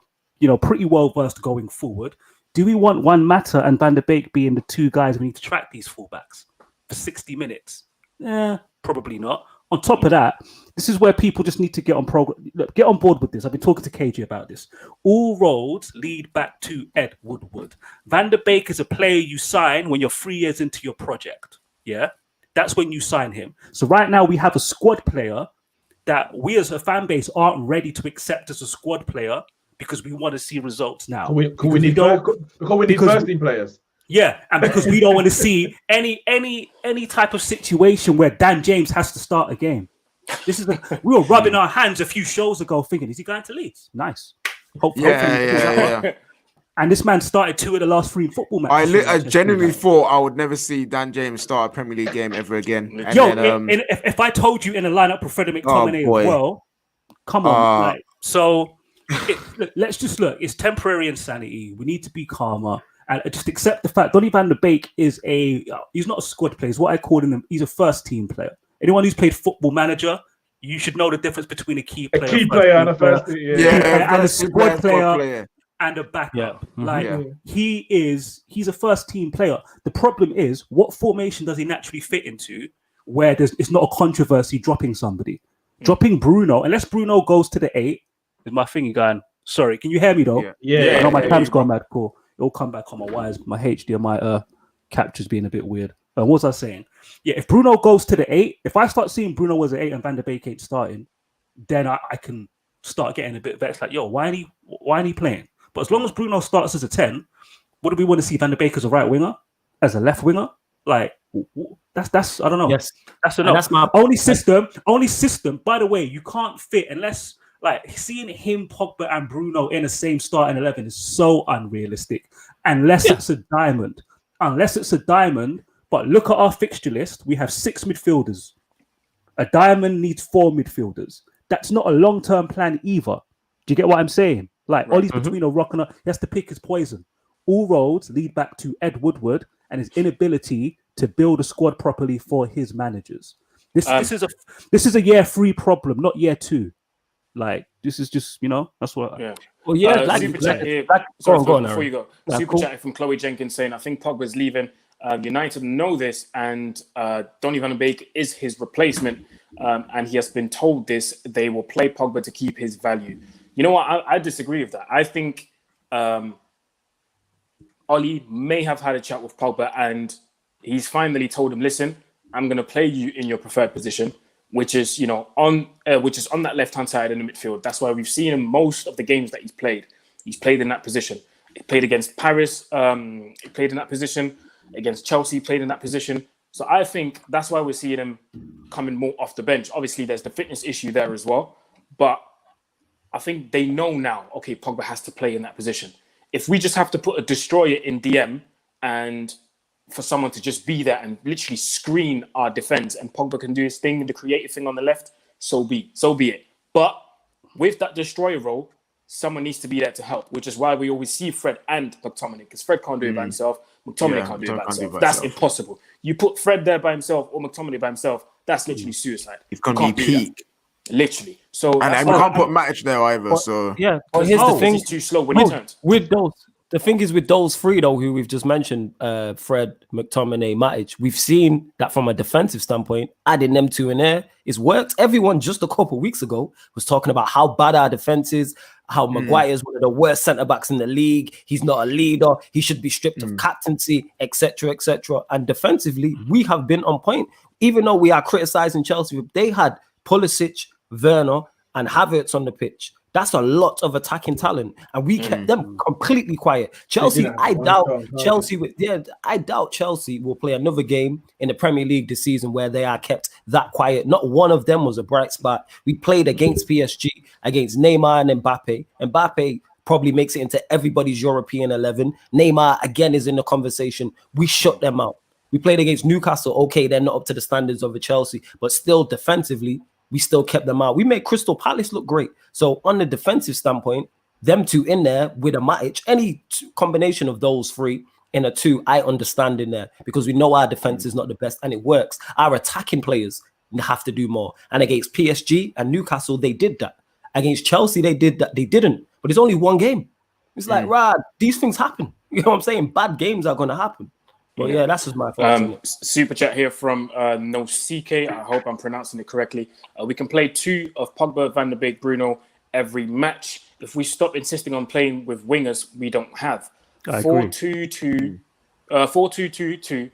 pretty well versed going forward. Do we want Juan Mata and Van de Beek being the two guys we need to track these fullbacks for 60 minutes? Probably not. On top of that, this is where people just need to get on board with this. I've been talking to KJ about this. All roads lead back to Ed Woodward. Van de Beek is a player you sign when you're 3 years into your project. Yeah, that's when you sign him. So right now we have a squad player that we as a fan base aren't ready to accept as a squad player because we want to see results now. Because we need first team players. Yeah, and because we don't want to see any type of situation where Dan James has to start a game. We were rubbing our hands a few shows ago thinking, is he going to Leeds? Nice. Hopefully. Yeah. And this man started 2 of the last 3 football matches. I genuinely thought I would never see Dan James start a Premier League game ever again. And if I told you in a lineup with Freddie McTominay as well, come on. Let's just look. It's temporary insanity. We need to be calmer. And just accept the fact Donny van de Beek is he's not a squad player. He's what I call him. He's a first team player. Anyone who's played Football Manager, you should know the difference between a key player and a first team and a squad player and a backup. He's a first team player. The problem is, what formation does he naturally fit into where it's not a controversy dropping somebody? Dropping Bruno, unless Bruno goes to the 8, is my thingy going, sorry, can you hear me though? Yeah. I know my cam's gone mad, cool. It'll come back on my wires. My HDMI capture's being a bit weird. What was I saying? Yeah, if Bruno goes to the 8, if I start seeing Bruno as an 8 and Van de Beek ain't starting, then I can start getting a bit vexed. Like, yo, why ain't he playing? But as long as Bruno starts as a 10, what do we want to see Van de Beek as a right winger, as a left winger? Like, that's I don't know. Yes, that's enough. That's my only system. By the way, you can't fit unless. Like, seeing him, Pogba, and Bruno in the same starting 11 is so unrealistic. Unless it's a diamond. But look at our fixture list. We have 6 midfielders. A diamond needs 4 midfielders. That's not a long-term plan either. Do you get what I'm saying? Like, Ollie's between a rock and he has to pick his poison. All roads lead back to Ed Woodward and his inability to build a squad properly for his managers. This is a year 3 problem, not year 2. Like, this is just, that's what. Yeah. Well, yeah. Super chat here. Before you go, super chat from Chloe Jenkins saying, I think Pogba's leaving. United know this, and Donny van de Beek is his replacement, and he has been told this. They will play Pogba to keep his value. You know what? I disagree with that. I think Ollie may have had a chat with Pogba, and he's finally told him, "Listen, I'm going to play you in your preferred position." Which is, on that left-hand side in the midfield. That's why we've seen him most of the games that he's played. He's played in that position. He played against Paris. He played in that position. Against Chelsea, he played in that position. So I think that's why we're seeing him coming more off the bench. Obviously, there's the fitness issue there as well. But I think they know now, okay, Pogba has to play in that position. If we just have to put a destroyer in DM and for someone to just be there and literally screen our defense, and Pogba can do his thing, the creative thing on the left, so be it. But with that destroyer role, someone needs to be there to help, which is why we always see Fred and McTominay, because Fred can't do it by himself, McTominay can't do it by himself. That's impossible. You put Fred there by himself or McTominay by himself, that's literally suicide. It's going to be peak. Literally. So and we can't put Matic there either. So yeah, but here's the thing: he's too slow when he turns. With those. The thing is with those 3, though, who we've just mentioned, Fred, McTominay, Matic, we've seen that from a defensive standpoint, adding them 2 in there is worked. Everyone just a couple of weeks ago was talking about how bad our defense is, how Maguire is one of the worst centre-backs in the league. He's not a leader. He should be stripped of captaincy, etc., etc. And defensively, we have been on point. Even though we are criticising Chelsea, they had Pulisic, Werner, and Havertz on the pitch. That's a lot of attacking talent, and we kept them completely quiet. Chelsea, I doubt Chelsea will play another game in the Premier League this season where they are kept that quiet. Not one of them was a bright spot. We played against PSG, against Neymar and Mbappe. Mbappe probably makes it into everybody's European 11. Neymar again is in the conversation. We shut them out. We played against Newcastle. Okay, they're not up to the standards of a Chelsea, but still defensively, we still kept them out. We made Crystal Palace look great. So on the defensive standpoint, them two in there with a Matic, any combination of those three in a two, I understand in there because we know our defense is not the best and it works. Our attacking players have to do more. And against PSG and Newcastle, they did that. Against Chelsea, they did that. They didn't. But it's only one game. It's like, these things happen. You know what I'm saying? Bad games are going to happen. But yeah, that's just my thoughts. Super chat here from Nosike. I hope I'm pronouncing it correctly. We can play two of Pogba, Van der Beek, Bruno every match. If we stop insisting on playing with wingers, we don't have 4-2-2, 4-2-2-2,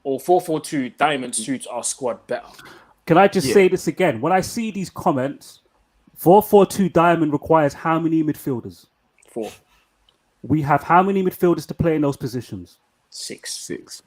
or 4-4-2. Diamond suits our squad better. Can I just say this again? When I see these comments, 4-4-2 Diamond requires how many midfielders? 4. We have how many midfielders to play in those positions? 6.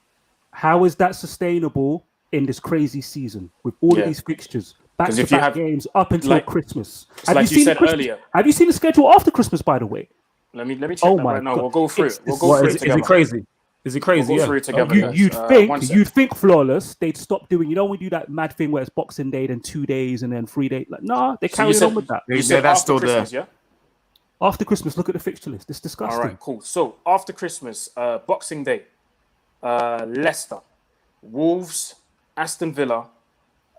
How is that sustainable in this crazy season with all of these fixtures, back-to-back games up until Christmas? Like you said earlier. Have you seen the schedule after Christmas, by the way? Let me check that right now. We'll go through it. We'll go through it together. Is it crazy? Is it crazy? We'll go through it together. You'd think Flawless, they'd stop doing, we do that mad thing where it's Boxing Day, then 2 days, and then 3 days. Like, nah, they carry on with that. You said that's still there. Yeah? After Christmas, look at the fixture list. It's disgusting. All right, cool. So after Christmas, Boxing Day, Leicester, Wolves, Aston Villa.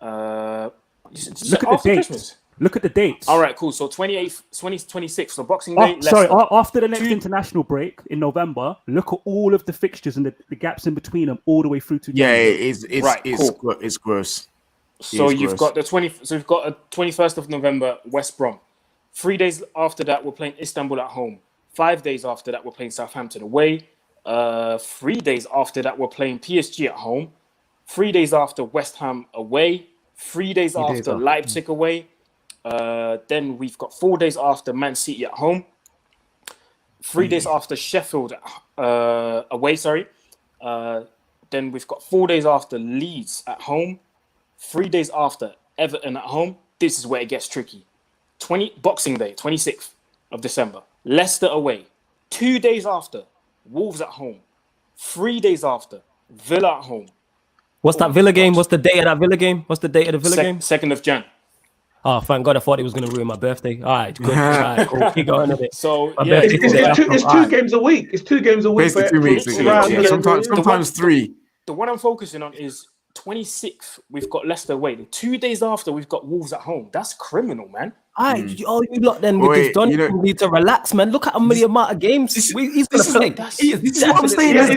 Look at the dates. Christmas. Look at the dates. All right, cool. So 28th, 26th. So Boxing Day, Leicester. Sorry, after the next international break in November, look at all of the fixtures and the gaps in between them all the way through to January. It's gross. So you've got the 21st of November, West Brom. 3 days after that, we're playing Istanbul at home. 5 days after that, we're playing Southampton away. 3 days after that, we're playing PSG at home. 3 days after, West Ham away. 3 days after, Leipzig away. Then we've got 4 days after, Man City at home. 3 days after, Sheffield away, then we've got 4 days after, Leeds at home. 3 days after, Everton at home. This is where it gets tricky. Boxing Day, 26th of December, Leicester away. 2 days after, Wolves at home. 3 days after, Villa at home. What's that Villa game? What's the date of that Villa game? What's the date of the Villa game? 2nd of Jan. Oh, thank God! I thought it was going to ruin my birthday. All right, good. All right, cool. Keep going with it. So it's two games a week. It's 2 games a week. Basically 2 weeks. Sometimes 3. The one I'm focusing on is 26th. We've got Leicester away. The 2 days after, we've got Wolves at home. That's criminal, man. You lot then with this Donny need to relax, man. Look at how many amount of games he's going to play. This is what I'm saying. There's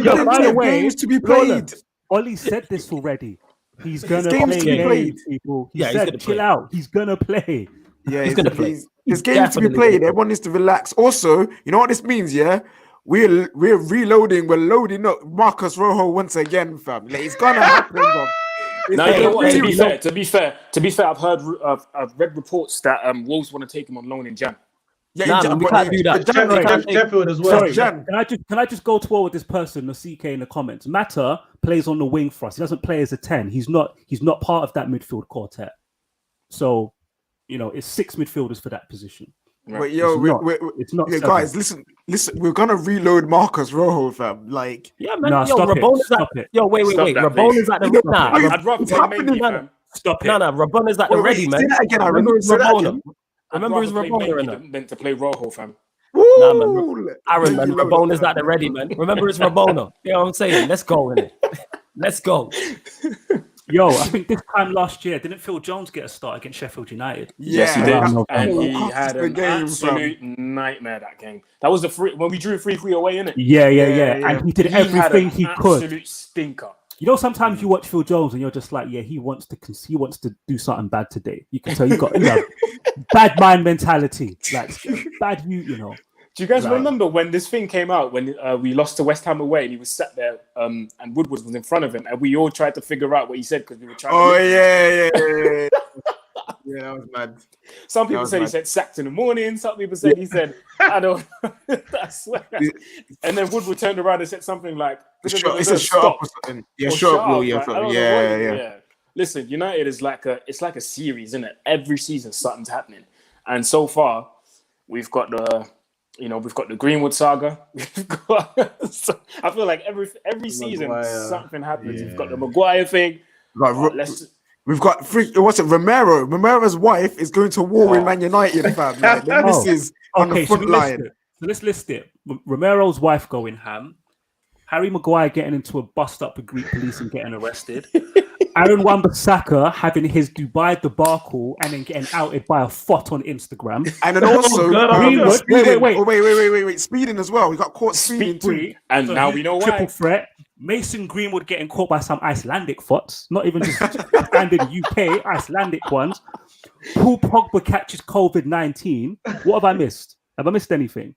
games to be played. Ollie said this already. He's going to play games, people. He said, chill out. He's going to play. Yeah, he's going to play. There's games to be played. Everyone needs to relax. Also, you know what this means, yeah? We're reloading. We're loading up Marcus Rojo once again, fam. Like, it's going to happen, bro. Now, you know what? To be fair, I've read reports that Wolves want to take him on loan in Jan. Yeah, we can't do that. Sheffield as well. Sorry, can I just go to war with this person, the CK in the comments? Mata plays on the wing for us. He doesn't play as a 10. He's not part of that midfield quartet. So, it's 6 midfielders for that position. But it's not. Guys, listen. We're gonna reload Marcus Rojo, fam. Like, man. Stop it. Wait. Rabona's at the I'd rather play Mendy, fam. Stop it. Rabona's at the ready, man. I remember it's Rabona. Remember his Rabona meant to play Rojo, fam. I remember Rabona's at the ready, man. Remember his Rabona. You know what I'm saying? Let's go in it. Let's go. Yo, I think this time last year, didn't Phil Jones get a start against Sheffield United? Yes, he did. And he had an absolute nightmare that game. That was when we drew 3-3 away, innit? Yeah. And he did everything he could. Absolute stinker. Sometimes you watch Phil Jones and you're just like, yeah, he wants to do something bad today. You can tell you got bad mind mentality, like bad you know. Do you guys remember when this thing came out when we lost to West Ham away and he was sat there and Woodward was in front of him and we all tried to figure out what he said because we were trying. Yeah, that was mad. Some people said he said sacked in the morning. Some people said he said, I don't I swear. And then Woodward turned around and said something like, it's a shut up or something. Yeah, shut up, yeah. Listen, United is like a series, isn't it? Every season something's happening. And so far, we've got the Greenwood saga. I feel like every season something happens. We've got the Maguire thing. We've got what's it? Romero. Romero's wife is going to war with Man United, fam. Like, the missus on the front line. So let's list it. Romero's wife going ham. Harry Maguire getting into a bust up with Greek police and getting arrested. Aaron Wan-Bissaka having his Dubai debacle and then getting outed by a FOT on Instagram. And then also Greenwood, wait, speeding as well. He got caught speeding too. And so now we know why. Triple threat. Mason Greenwood getting caught by some Icelandic FOTs, not even just standard UK, Icelandic ones. Paul Pogba catches COVID-19. What have I missed? Have I missed anything?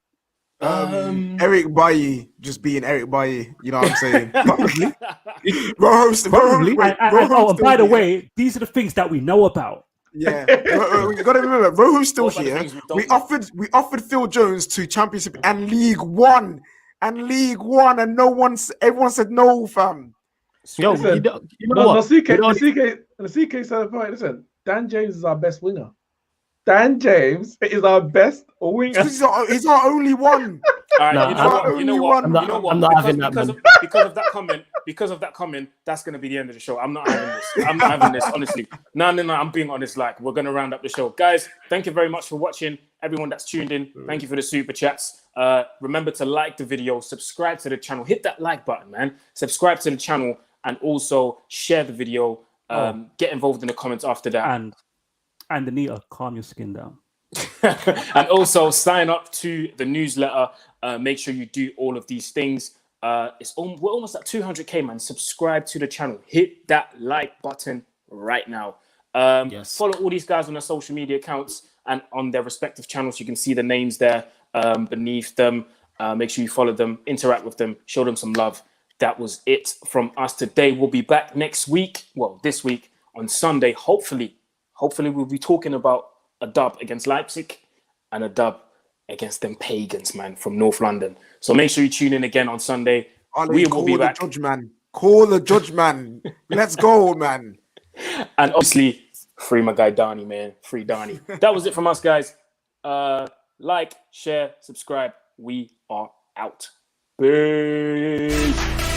Eric Bailly just being Eric Bailly, you know what I'm saying? Probably. And by the way, these are the things that we know about. Yeah, you got to remember, Rojo's still here. We offered Phil Jones to Championship and League One, and everyone said no, fam. Yo, listen, you know what? The CK said the point. Listen, Dan James is our best winger. Dan James is our best winger. He's our only one. All right, you know what? I'm not having that, man. Because of that comment, that's going to be the end of the show. I'm not having this. Honestly. No. I'm being honest. Like, we're going to round up the show. Guys, thank you very much for watching. Everyone that's tuned in, thank you for the super chats. Remember to like the video, subscribe to the channel. Hit that like button, man. Subscribe to the channel and also share the video. Get involved in the comments after that. And Anita, calm your skin down. And also sign up to the newsletter. Make sure you do all of these things. We're almost at 200k, man. Subscribe to the channel. Hit that like button right now. Yes. Follow all these guys on their social media accounts and on their respective channels. You can see the names there beneath them. Make sure you follow them, interact with them, show them some love. That was it from us today. We'll be back next week. Well, this week on Sunday. Hopefully we'll be talking about a dub against Leipzig and a dub against them pagans, man, from North London. So make sure you tune in again on Sunday. We will be back. Call the judge, man. Let's go, man. And obviously, free my guy Donny, man. Free Donny. That was it from us, guys. Like, share, subscribe. We are out. Peace.